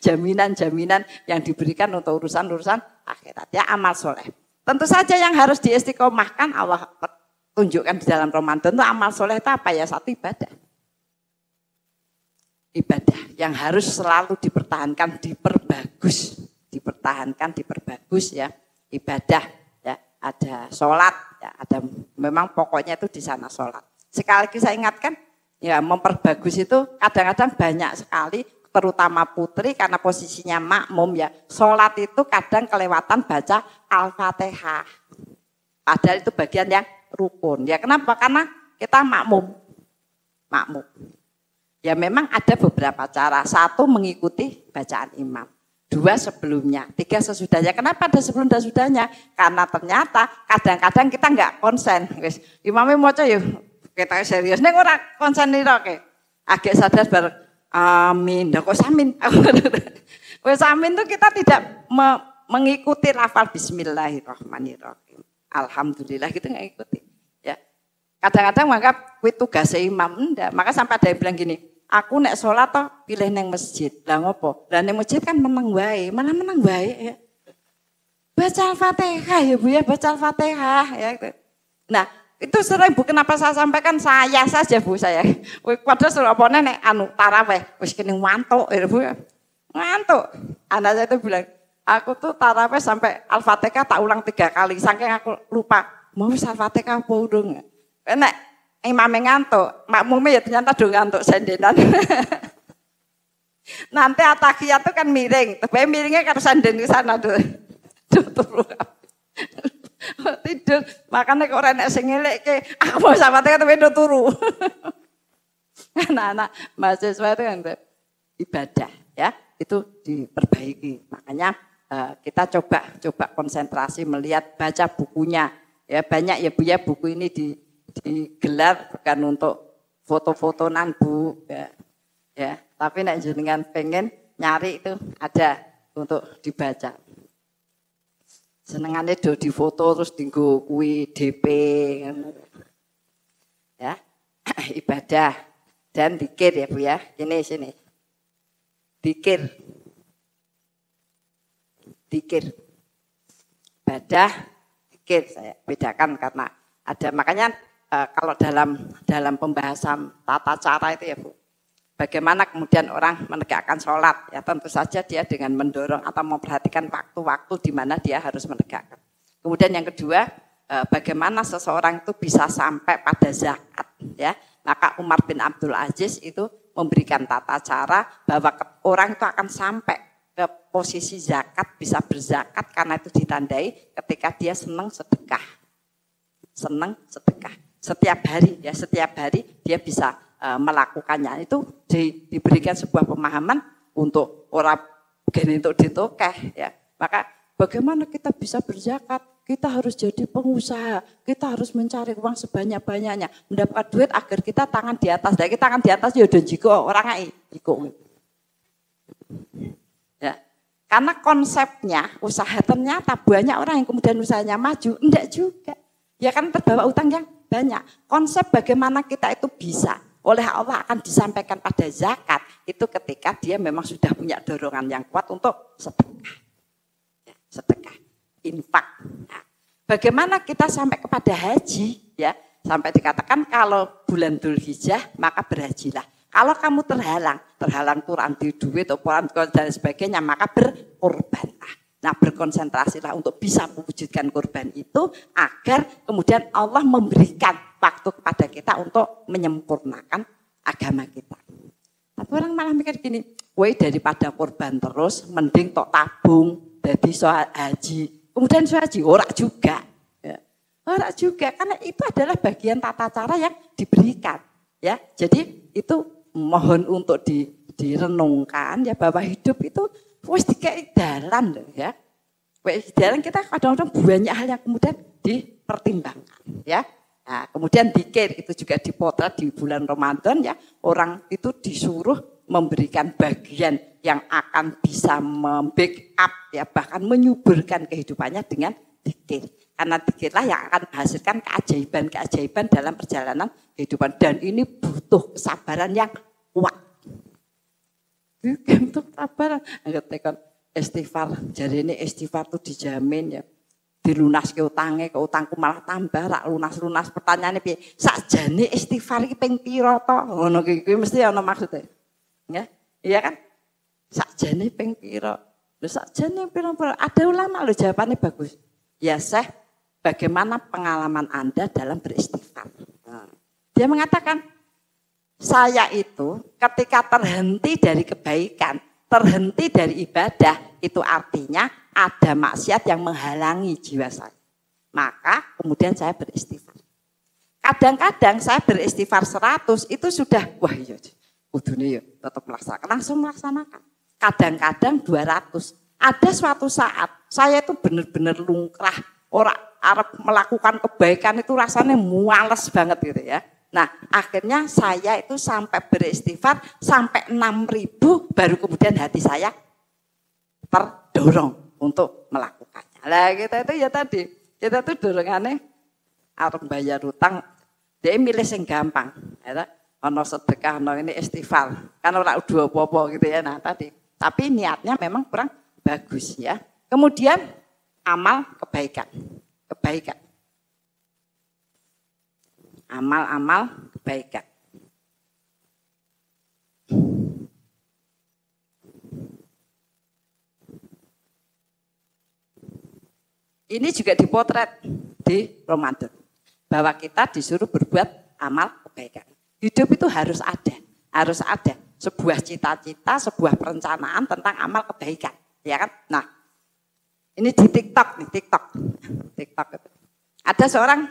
jaminan-jaminan yang diberikan untuk urusan-urusan akhirat ya amal soleh. Tentu saja yang harus diistiqomahkan Allah tunjukkan di dalam Ramadan itu amal soleh itu apa ya? Satu ibadah. Ibadah yang harus selalu dipertahankan, diperbagus, diperbagus ya. Ibadah ya, ada sholat ya, ada memang pokoknya itu di sana sholat. Sekali lagi saya ingatkan ya memperbagus itu kadang-kadang banyak sekali terutama putri karena posisinya makmum ya. Sholat itu kadang kelewatan baca Al-Fatihah. Padahal itu bagian yang rukun. Ya kenapa? Karena kita makmum. Ya memang ada beberapa cara. Satu mengikuti bacaan imam. Dua sebelumnya. Tiga sesudahnya. Kenapa ada sebelum dan sesudahnya? Karena ternyata kadang-kadang kita enggak konsen. Imamnya mau yuk kita serius. Nek ora konsen nih oke. Agak sadar bareng. Amin. Kok samin? Wes amin tuh kita tidak mengikuti lafal Bismillahirrahmanirrahim. Alhamdulillah gitu nggak ikuti. Ya. Kadang-kadang menganggap kuwi tugas imam enggak. Maka sampai ada yang bilang gini, aku nek sholat toh pilih neng masjid. Lah ngopo? Lah neng masjid kan menang wae, malah menang wae ya. Baca Al-Fatihah ya Bu ya, baca Al-Fatihah ya. Nah, itu sering Bu, kenapa saya sampaikan saya saja Bu saya. Padahal suruh apa nek anu tarawih wis kene ngantuk ya Bu. Ngantuk. Anak saya itu bilang, aku tuh tarawih sampai Al-Fatihah tak ulang 3 kali saking aku lupa. Mau Al-Fatihah apa urung? Nek imame ngantuk, makmume ya ternyata do ngantuk sendenan. Nanti atahiyat itu kan miring, tapi miringnya karo senden ke sana tuh. Turu. Tidur, makanya kok ora nek sing ngelekke, aku mau Al-Fatihah tapi do turu. Anak-anak mahasiswa itu kan ibadah ya, itu diperbaiki. Makanya kita coba konsentrasi melihat baca bukunya. Ya banyak ya Bu ya buku ini digelar bukan untuk foto-fotonan Bu ya tapi nek jenengan pengen nyari itu ada untuk dibaca. Senengane do difoto terus dienggo kuwi DP ya. Ibadah dan zikir ya Bu ya. Sini. Zikir. Ibadah, zikir saya bedakan karena ada makanya kalau dalam pembahasan tata cara itu ya Bu, bagaimana kemudian orang menegakkan sholat ya tentu saja dia dengan mendorong atau memperhatikan waktu-waktu di mana dia harus menegakkan. Kemudian yang kedua bagaimana seseorang itu bisa sampai pada zakat ya. Maka Umar bin Abdul Aziz itu memberikan tata cara bahwa orang itu akan sampai ke posisi zakat, bisa berzakat karena itu ditandai ketika dia senang sedekah. Setiap hari dia bisa melakukannya. Itu diberikan sebuah pemahaman untuk orang untuk ditokeh ya. Maka bagaimana kita bisa berzakat? Kita harus jadi pengusaha, kita harus mencari uang sebanyak-banyaknya, mendapat duit agar kita tangan di atas. Dan kita tangan di atas ya udah jiko orang jiko. Ya. Karena konsepnya usaha ternyata banyak orang yang kemudian usahanya maju, enggak juga. Ya kan terbawa utang yang banyak. Konsep bagaimana kita itu bisa oleh Allah akan disampaikan pada zakat itu ketika dia memang sudah punya dorongan yang kuat untuk sedekah. Ya, sedekah. Infak. Nah, bagaimana kita sampai kepada haji ya sampai dikatakan kalau bulan Dzulhijjah maka berhajilah. Kalau kamu terhalang Quran di duit atau Quran dan sebagainya maka berkorbanlah. Nah berkonsentrasilah untuk bisa mewujudkan korban itu agar kemudian Allah memberikan waktu kepada kita untuk menyempurnakan agama kita. Tapi orang malah mikir gini, woi daripada korban terus mending tok tabung jadi soal haji. Kemudian haji, ora juga. Ya. Ora juga, karena itu adalah bagian tata cara yang diberikan. Ya, jadi itu mohon untuk direnungkan ya bahwa hidup itu wis dikei dalan loh ya. Wis dalan kita kadang-kadang banyak hal yang kemudian dipertimbangkan ya. Nah, kemudian zikir itu juga dipotret di bulan Ramadan ya. Orang itu disuruh memberikan bagian yang akan bisa membackup ya bahkan menyuburkan kehidupannya dengan Dzikir. Karena dzikirlah yang akan menghasilkan keajaiban-keajaiban dalam perjalanan kehidupan. Dan ini butuh kesabaran yang kuat. Butuh kesabaran. Ketika istighfar, jadi ini istighfar itu dijamin ya. Dilunas ke utangku malah tambah, rak lunas-lunas. Pertanyaannya piye? Sakjane istighfar iki ping pira to? Ngono iki mesti ana maksude. Ya, iya kan? Sakjane ping pira? Lho sakjane pira-pira? Ada ulama lho jawabannya bagus. Ya Syekh, bagaimana pengalaman Anda dalam beristighfar? Dia mengatakan, saya itu ketika terhenti dari kebaikan, terhenti dari ibadah, itu artinya ada maksiat yang menghalangi jiwa saya. Maka kemudian saya beristighfar. Kadang-kadang saya beristighfar 100 itu sudah, wah iya, kudune ya tetap melaksanakan, langsung melaksanakan. Kadang-kadang 200. Ada suatu saat saya itu benar-benar lungkrah, orang Arab melakukan kebaikan itu rasanya muales banget gitu ya. Nah akhirnya saya itu sampai beristighfar sampai 6.000 baru kemudian hati saya terdorong untuk melakukannya. Lah kita itu ya tadi, kita itu dorongannya arep bayar utang, dia milih yang gampang. Ya, ono sedekah, ono ini istighfar, kan ora udah apa-apa gitu ya. Nah tadi, tapi niatnya memang kurang bagus ya. Kemudian amal kebaikan, amal-amal kebaikan. Ini juga dipotret di Ramadan. Bahwa kita disuruh berbuat amal kebaikan. Hidup itu harus ada sebuah cita-cita, sebuah perencanaan tentang amal kebaikan, ya kan? Nah, ini di TikTok itu. Ada seorang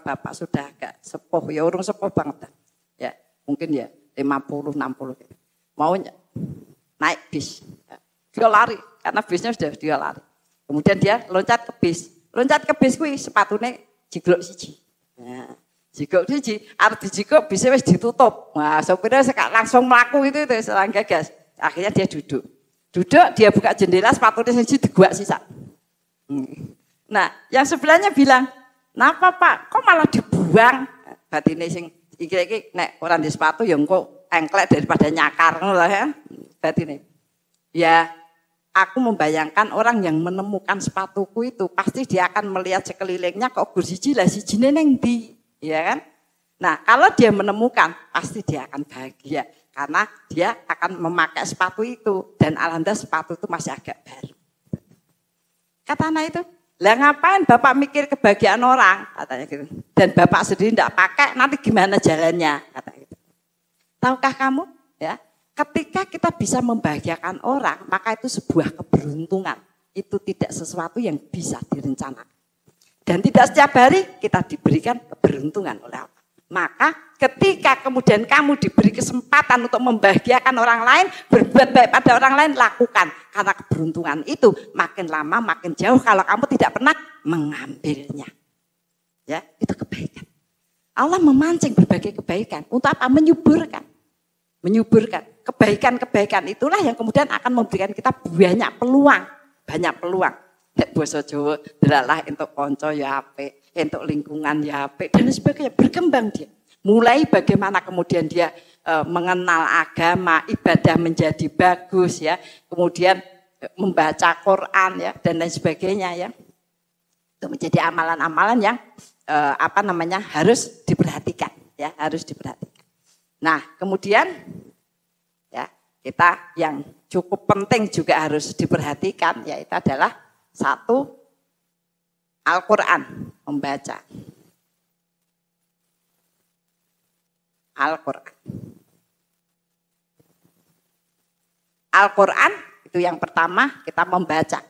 bapak sudah agak sepuh, ya urung sepuh banget. Ya, mungkin ya 50, 60 gitu. Mau naik bis. Dia lari karena bisnya sudah dia lari. Kemudian dia loncat ke bis kuwi sepatune jiglok siji. Nah, jiglok siji, arep dijiglok bisnya wis ditutup. Nah, sopirnya langsung mlaku itu serang gagas. Akhirnya dia duduk, dia buka jendela, sepatunya siji diguak sisa. Nah, yang sebelahnya bilang, "Napa Pak, kok malah dibuang?" Batine sing iki nek ora di sepatu ya engko engklek daripada nyakar ngono lah ya. Batine. Ya, aku membayangkan orang yang menemukan sepatuku itu pasti dia akan melihat sekelilingnya kok siji lah sijine ning ndi, ya kan? Nah, kalau dia menemukan pasti dia akan bahagia karena dia akan memakai sepatu itu dan alhamdulillah sepatu itu masih agak baru. Kata anak itu, "Lah ngapain Bapak mikir kebahagiaan orang?" katanya gitu. "Dan Bapak sendiri tidak pakai, nanti gimana jalannya?" kata gitu. Tahukah kamu, ya? Ketika kita bisa membahagiakan orang, maka itu sebuah keberuntungan. Itu tidak sesuatu yang bisa direncanakan. Dan tidak setiap hari kita diberikan keberuntungan oleh Allah. Maka ketika kemudian kamu diberi kesempatan untuk membahagiakan orang lain, berbuat baik pada orang lain, lakukan. Karena keberuntungan itu makin lama makin jauh kalau kamu tidak pernah mengambilnya. Ya, itu kebaikan. Allah memancing berbagai kebaikan. Untuk apa? Menyuburkan. Kebaikan-kebaikan itulah yang kemudian akan memberikan kita banyak peluang. Nek basa Jawa delalah entuk kanca ya apik, entuk lingkungan ya apik dan sebagainya, berkembang dia. Mulai bagaimana kemudian dia mengenal agama, ibadah menjadi bagus ya. Kemudian membaca Quran ya dan lain sebagainya ya. Itu menjadi amalan-amalan yang harus diperhatikan ya, harus diperhatikan. Nah, kemudian ya, kita yang cukup penting juga harus diperhatikan yaitu adalah satu, Al-Quran, membaca. Al-Quran itu yang pertama kita membaca.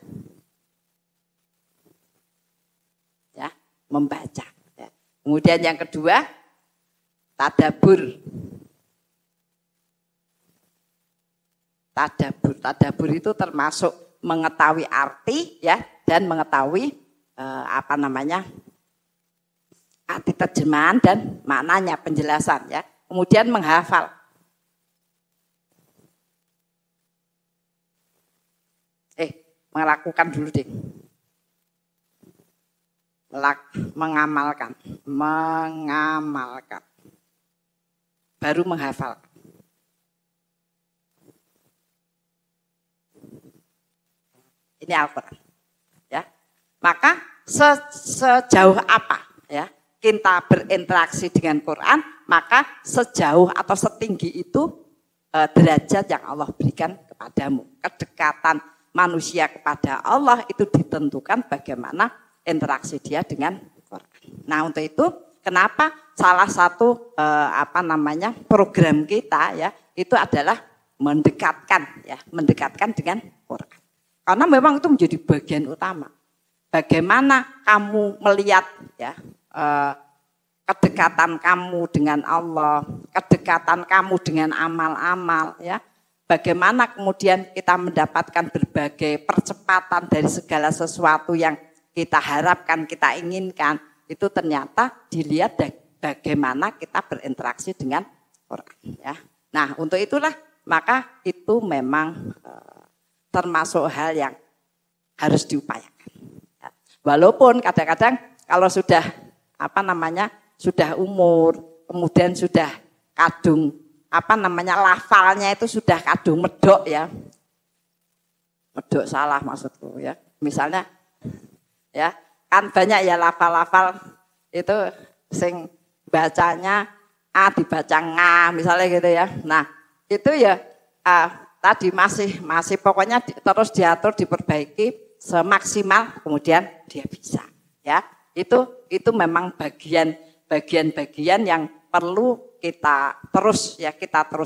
Ya, membaca. Ya. Kemudian yang kedua, tadabbur. Tadabbur itu termasuk mengetahui arti ya dan mengetahui arti terjemahan dan maknanya, penjelasan ya. Kemudian menghafal. Melakukan dulu deh. mengamalkan, baru menghafal. Ini Al-Quran, ya. Maka sejauh apa, ya, kita berinteraksi dengan Quran, maka sejauh atau setinggi itu derajat yang Allah berikan kepadamu. Kedekatan manusia kepada Allah itu ditentukan bagaimana interaksi dia dengan Quran. Nah, untuk itu kenapa salah satu program kita, ya, itu adalah mendekatkan dengan Quran. Karena memang itu menjadi bagian utama. Bagaimana kamu melihat, ya, kedekatan kamu dengan Allah, kedekatan kamu dengan amal-amal, ya. Bagaimana kemudian kita mendapatkan berbagai percepatan dari segala sesuatu yang kita harapkan, kita inginkan, itu ternyata dilihat bagaimana kita berinteraksi dengan Quran, ya. Nah, untuk itulah maka itu memang termasuk hal yang harus diupayakan. Ya. Walaupun kadang-kadang kalau sudah sudah umur, kemudian sudah kadung lafalnya itu sudah kadung medok, ya. Medok salah maksudku, ya. Misalnya, ya, kan banyak ya lafal-lafal itu sing bacanya A dibaca nga, misalnya gitu, ya. Nah, itu ya tadi masih pokoknya terus diatur, diperbaiki semaksimal kemudian dia bisa, ya. Itu memang bagian-bagian yang perlu kita terus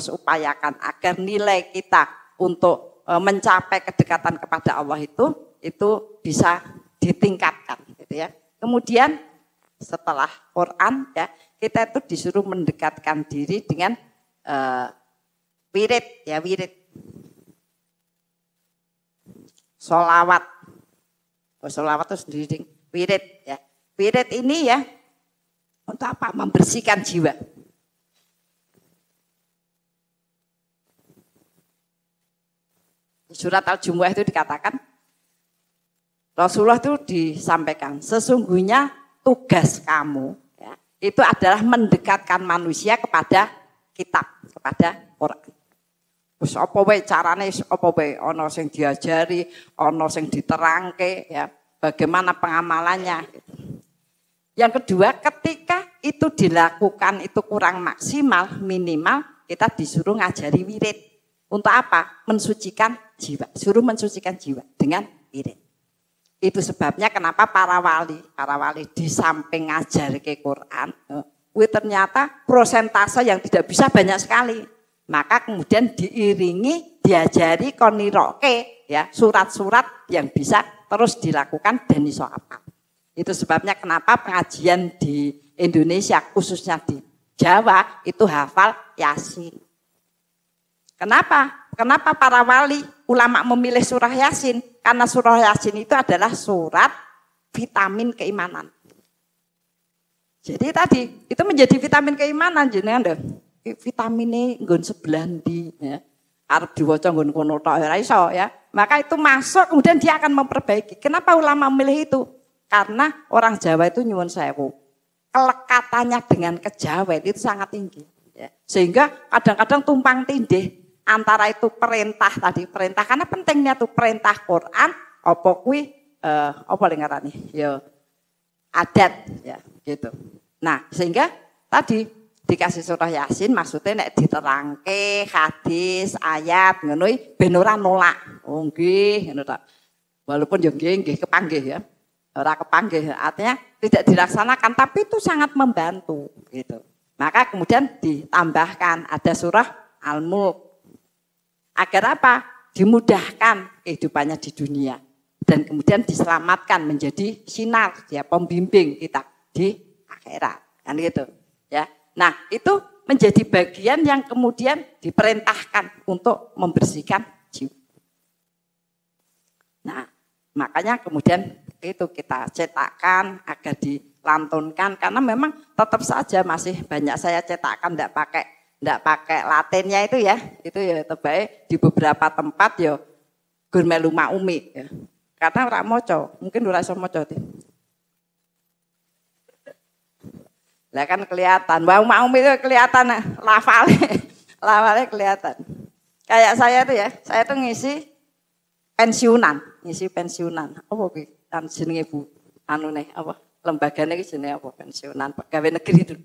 upayakan agar nilai kita untuk mencapai kedekatan kepada Allah itu bisa ditingkatkan, gitu, ya. Kemudian setelah Quran, ya, kita itu disuruh mendekatkan diri dengan wirid, ya, wirid. Sholawat itu sendiri, wirid, ya. Wirid ini, ya, untuk apa? Membersihkan jiwa. Surat Al-Jumu'ah itu dikatakan, Rasulullah itu disampaikan, sesungguhnya tugas kamu, ya, itu adalah mendekatkan manusia kepada kitab, kepada Quran. Terus apa wae carane, apa wae, ana sing diajari, ana sing diterangke, ya, bagaimana pengamalannya. Yang kedua, ketika itu dilakukan itu kurang maksimal, minimal kita disuruh ngajari wirid. Untuk apa? Mensucikan jiwa. Suruh mensucikan jiwa dengan wirid. Itu sebabnya kenapa para wali di samping ngajar ke Quran, ternyata prosentase yang tidak bisa banyak sekali. Maka kemudian diiringi, diajari koniroke, ya, surat-surat yang bisa terus dilakukan dan iso apal. Itu sebabnya kenapa pengajian di Indonesia, khususnya di Jawa, itu hafal Yasin. Kenapa? Kenapa para wali, ulama memilih surah Yasin? Karena surah Yasin itu adalah surat vitamin keimanan. Jadi tadi, itu menjadi vitamin keimanan. Jenengan vitaminnya nggon sebelandi, ya. Arep diwaca nggon kono tok ora iso, ya. Maka itu masuk, kemudian dia akan memperbaiki. Kenapa ulama memilih itu? Karena orang Jawa itu nyuwun sewu, kelekatannya dengan kejawen itu sangat tinggi, ya. Sehingga kadang-kadang tumpang tindih antara itu perintah karena pentingnya tuh perintah Quran, apa kuwi apa ngarani, ya, adat, ya, gitu. Nah, sehingga tadi dikasih surah Yasin maksudnya nek diterangke hadis, ayat ngono ben ora nolak. Oh nggih, ngono ta. Walaupun yo nggih kepanggih, ya. Ora kepanggih, artinya tidak dilaksanakan, tapi itu sangat membantu, gitu. Maka kemudian ditambahkan ada surah Al-Mulk. Agar apa? Dimudahkan kehidupannya di dunia dan kemudian diselamatkan menjadi sinar, ya, pembimbing kita di akhirat, kan gitu, ya. Nah, itu menjadi bagian yang kemudian diperintahkan untuk membersihkan jiwa. Nah, makanya kemudian itu kita cetakkan agar dilantunkan, karena memang tetap saja masih banyak saya cetakkan enggak pakai latinnya itu, ya. Itu ya terbaik di beberapa tempat ya gur melu maumi, ya. Karena ora maca, mungkin ora iso maca. Lah kan kelihatan, mau itu kelihatan lafalnya kelihatan. Kayak saya tuh ya, saya tuh ngisi pensiunan. Apa kuwi? Kan jenenge Bu anu nih apa? Lembagane iki jenenge apa? Pensiunan pegawai negeri itu.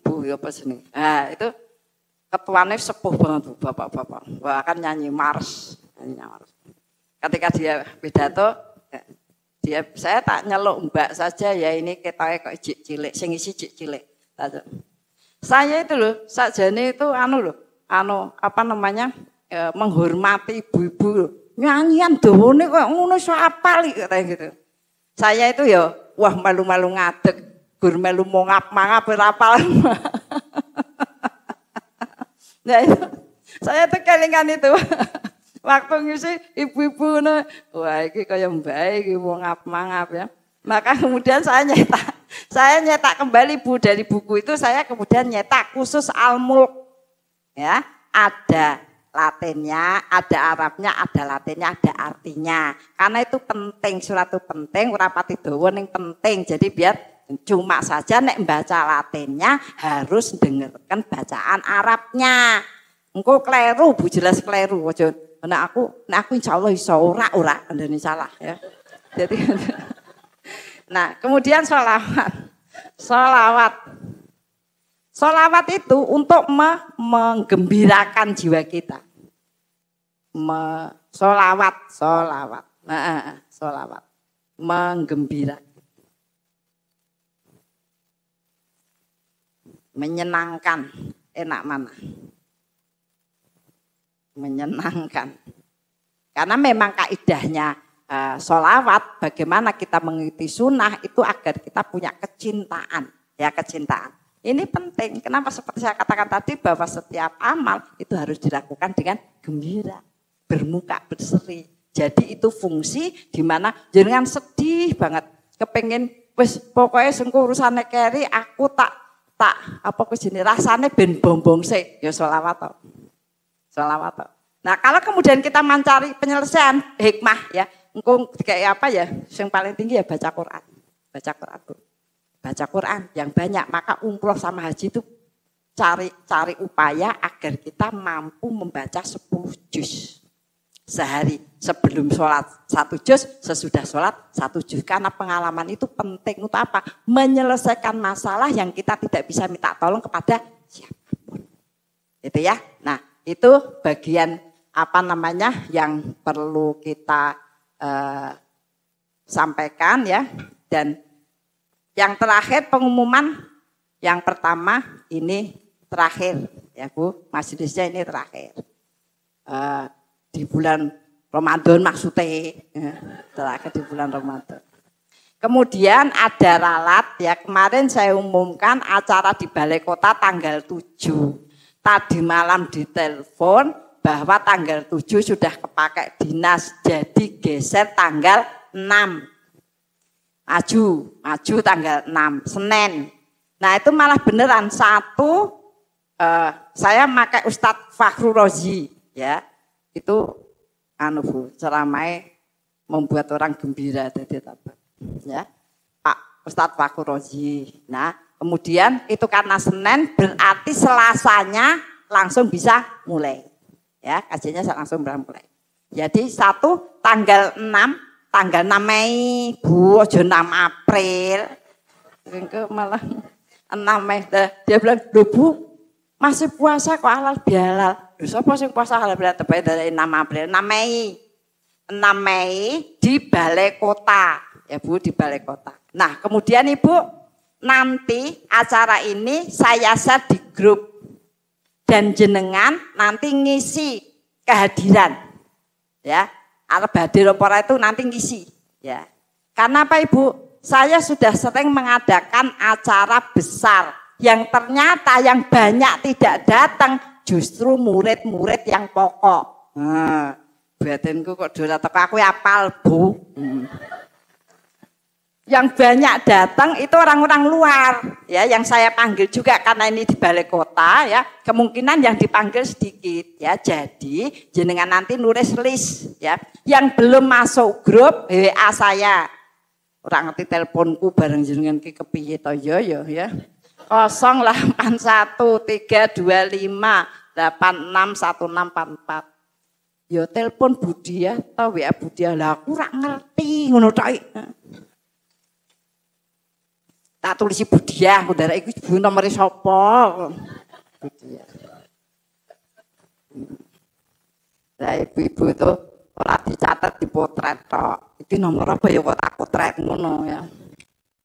Bu apa jenenge? Nah, itu ketuanya sepuh banget tuh, bapak-bapak. Wah, kan nyanyi mars. Ketika dia pidato, saya tak nyeluk Mbak saja ya, ini ketoknya kok jik cilik, sing isi jik cilik. Saya itu loh, sakjane itu menghormati ibu-ibu loh. Nyanyian dawane kok ngono iso apal katanya gitu. Saya itu ya, wah malu-malu ngadeg, gur melu mongap-mangap ora apal. Nah, itu, saya tuh kelingan itu. Waktu ngisi ibu-ibu wah iki kaya mbak iki mongap-mangap ya. Maka kemudian saya nyetak kembali Bu dari buku itu, saya kemudian nyetak khusus Al-Mulk. Ya, ada Latinnya, ada Arabnya, ada Latinnya, ada artinya. Karena itu penting, surat itu penting, ora pati dawa ning penting. Jadi biar cuma saja nek baca Latinnya harus dengarkan bacaan Arabnya. Engko kleru Bu, jelas kleru aja. Nek aku insyaallah iso ora ndene salah ya. Jadi nah, kemudian sholawat itu untuk menggembirakan jiwa kita. Sholawat. Menggembirakan. Menyenangkan. Enak mana? Menyenangkan. Karena memang kaidahnya sholawat, bagaimana kita mengikuti sunnah itu agar kita punya kecintaan. Ya, kecintaan. Ini penting. Kenapa seperti saya katakan tadi bahwa setiap amal itu harus dilakukan dengan gembira, bermuka berseri. Jadi itu fungsi di mana jenengan sedih banget, kepengen wis pokoknya sengko urusane keri aku tak apa kejene rasane ben bombong sik ya sholawat to. Sholawat. Nah, kalau kemudian kita mencari penyelesaian hikmah ya, engko kayak apa ya? Yang paling tinggi ya baca Quran. Baca Quran yang banyak, maka umroh sama haji itu cari upaya agar kita mampu membaca 10 juz sehari. Sebelum sholat 1 juz, sesudah sholat 1 juz. Karena pengalaman itu penting untuk apa? Menyelesaikan masalah yang kita tidak bisa minta tolong kepada siapapun. Itu ya. Nah, itu bagian yang perlu kita sampaikan ya. Dan yang terakhir pengumuman, yang pertama ini terakhir ya Bu, majelisnya ini terakhir. Di bulan Ramadan maksudnya, terakhir di bulan Ramadan. Kemudian ada ralat ya, kemarin saya umumkan acara di Balai Kota tanggal 7. Tadi malam ditelepon bahwa tanggal 7 sudah kepakai dinas, jadi geser tanggal 6. Maju tanggal 6, Senin. Nah itu malah beneran saya pakai Ustadz Fakhru Rozi ya. Itu Bu, ceramahnya membuat orang gembira jadi apa? Ya. Pak Ustadz Fakhru Rozi. Nah, kemudian itu karena Senin berarti Selasanya langsung bisa mulai. Ya, kajiannya langsung mulai. Jadi tanggal 6 Mei, Bu, aja 6 April. Engko malah 6 Mei. Dia bilang, "Loh Bu, masih puasa kok halal bihalal." Lho sapa sing puasa halal bihalal tepatnya dari 6 April, 6 Mei. 6 Mei di Balai Kota. Ya Bu, di Balai Kota. Nah, kemudian Ibu nanti acara ini saya share di grup dan jenengan nanti ngisi kehadiran ya. Arep hadir opera itu nanti ngisi ya. Karena apa Ibu? Saya sudah sering mengadakan acara besar yang ternyata yang banyak tidak datang justru murid-murid yang pokok. Batinku kok dola teko aku apal Bu. Yang banyak datang itu orang-orang luar ya, yang saya panggil juga karena ini di Balai Kota ya, kemungkinan yang dipanggil sedikit ya. Jadi jenengan nanti nulis list ya, yang belum masuk grup WA saya ora ngerti teleponku bareng jenengan ki kepiye to ya. 081325861644. Ya telepon Budia atau WA Budia lah aku ora ngerti ngono tok. Tak tulisi Budia, aku ndarek iku ibu nomere sapa? Budia. Lah ibu-ibu itu ora dicatat di potret tok. Iki nomor apa ya kok tak potret ngono ya.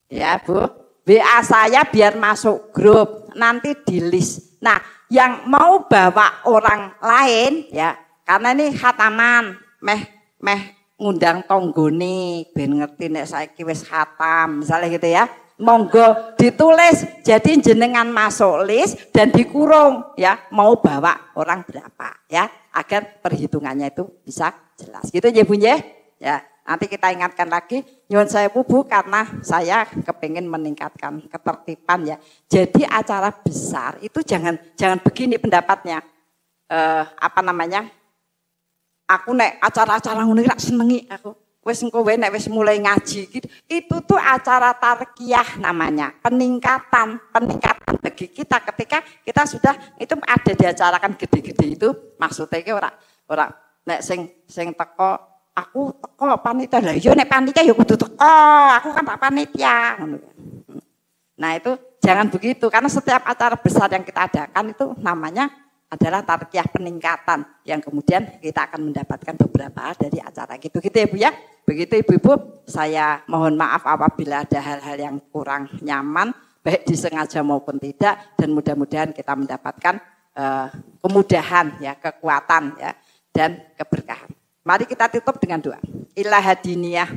Ya, Bu. WA saya biar masuk grup, nanti di list. Nah, yang mau bawa orang lain ya, karena ini khataman, meh ngundang tonggone ben ngerti nek saiki wis khatam, misalnya gitu ya. Monggo ditulis jadi jenengan masuk list dan dikurung ya, mau bawa orang berapa ya, agar perhitungannya itu bisa jelas. Gitu ya Bu ya. Ya, nanti kita ingatkan lagi nyuwun saya Bu karena saya kepengen meningkatkan ketertiban ya. Jadi acara besar itu jangan begini pendapatnya. Aku nek acara-acara ngono ora senengi aku. Wis engko wae nek wis mulai ngaji gitu. Itu tuh acara tarkiyah namanya. Peningkatan bagi kita ketika kita sudah itu ada diacarakan gede-gede itu maksudnya ki ora nek sing teko aku teko panitia lah yo nek panitia ya kudu teko. Aku kan tak panitia ngono. Nah, itu jangan begitu karena setiap acara besar yang kita adakan itu namanya adalah tarkiyah peningkatan yang kemudian kita akan mendapatkan beberapa dari acara gitu-gitu ya Bu ya. Begitu Ibu-ibu, saya mohon maaf apabila ada hal-hal yang kurang nyaman baik disengaja maupun tidak dan mudah-mudahan kita mendapatkan kemudahan ya, kekuatan ya dan keberkahan. Mari kita tutup dengan doa. Ilahadiniyah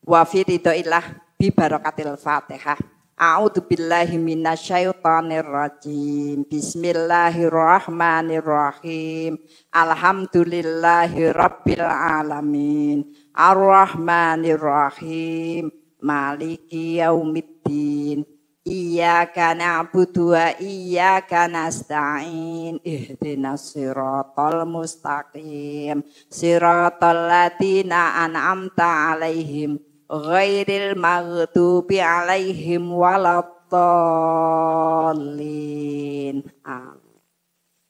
wa fi ridhoillah bi barakatil Fatihah. A'udzu billahi minasyaitonir rajim. Bismillahirrahmanirrahim. Alhamdulillahi rabbil alamin. Arrahmanirrahim. Maliki yaumiddin. Iyyaka na'budu wa iyyaka nasta'in. Ihdinas siratal mustaqim. Siratal ladzina an'amta 'alaihim ghairil maghdubi 'alaihim waladdallin.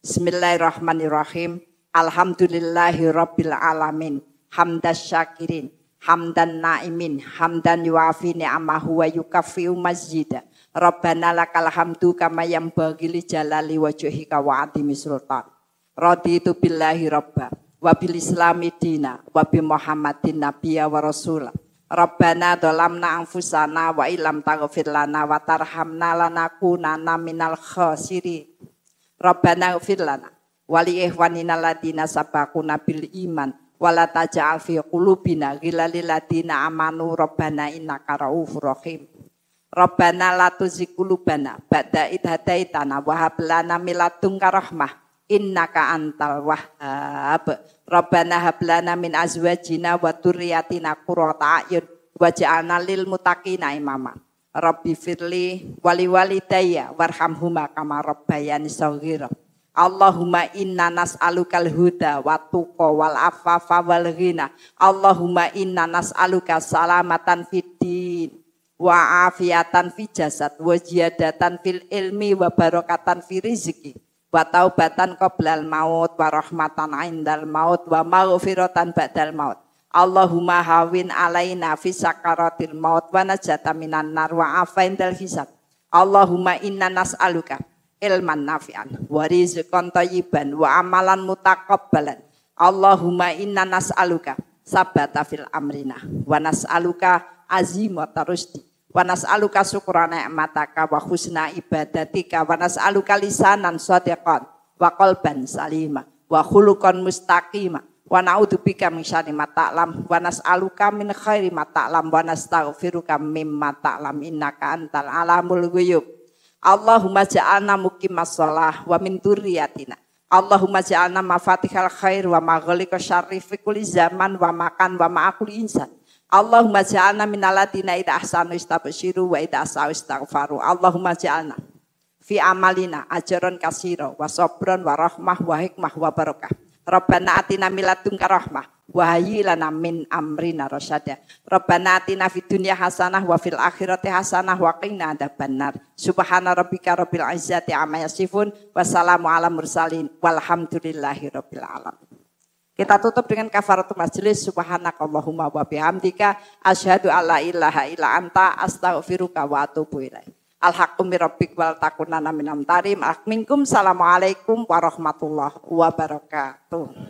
Bismillahirrahmanirrahim. Alhamdulillahirabbil alamin. Hamdas syakirin, hamdan naimin, hamdan yuafi ni'amahu wa yukaffi'u mazida. Rabbana lakal hamdu kama yanbaghi li jalali wajhika wa 'azimi sultan. Raditu billahi rabba wa bil islami dina wa bi Muhammadin nabiyya wa rasulah. Rabbana dhalamna anfusana wa illam taghfir lana wa tarhamna lanakunanna minal khasirin. Rabbana ighfir lana wa li ikhwanina alladziina sabaquna bil iman wa la taj'al fi qulubina ghillan lil ladziina amanu rabbana innaka raufur rahim. Rabbana la tuzigh qulubana ba'da idh hadaitana wa hab lana min ladunka rahmah innaka antal wahhab. Rabbana hab lana min azwajina wa dzurriyyatina qurrata a'yun waj'alna lil muttaqina imama. Rabbi firli wali walidayya warhamhuma kama rabbayani shaghira. Allahumma inna nas'alukal huda wa tuqa wal afafa wal ghina. Allahumma inna nas'aluka salamatan fid din wa afiatan fi jasad wa ziyadatan fil ilmi wa barakatan fi rizqi wa taubatan qoblal maut wa rahmatan indal maut wa maghfiratan ba'dal maut. Allahumma hawin alaina fi sakaratil maut wa najata minan nar wa afaindal hisab. Allahumma inna nas'aluka ilman nafi'an wa rizqan thayyiban wa amalan mutaqabbalan. Allahumma inna nas'aluka sabata fil amrina wa nas'aluka azimata rusdi wa nas'aluka syukra ni'mataka wa husna ibadatika wa nas'aluka lisanan shadiqan wa qalban salima wa khuluqan mustaqima wa na'udzubika min syarri ma ta'lam wa nas'aluka min khairi ma ta'lam wa nastaghfiruka mimma ta'lam innaka antal alamul ghuyub. Allahumma ja'alna muqimas shalah wa min dzurriyyatina. Allahumma ja'alna mafatihal khair wa maghliqa syarri fi kulli zaman wa makan wa ma'akul insan. Allahumma ja'alna minal ladzina idza ahsanu istabsyiru wa idza asa'u istaghfaru. Allahumma ja'alna fi amalina ajran katsira wa sabran wa rahmah wa hikmah wa barakah. Rabbana atina min ladunka rahmah wa hayyi lana min amrina rasyada. Rabbana atina fid dunya hasanah wa fil akhirati hasanah wa qina adzabannar. Subhana rabbika rabbil izzati amma yasifun wa salamun alal mursalin walhamdulillahi rabbil alamin. Kita tutup dengan kafaratul majelis. Subhanakallahumma wa bihamdika asyhadu alla ilaha illa anta astaghfiruka wa atubu ilaik. Al-haqqu mir rabbik wal takunanna minal tarim. Minkum. Assalamualaikum warahmatullahi wabarakatuh.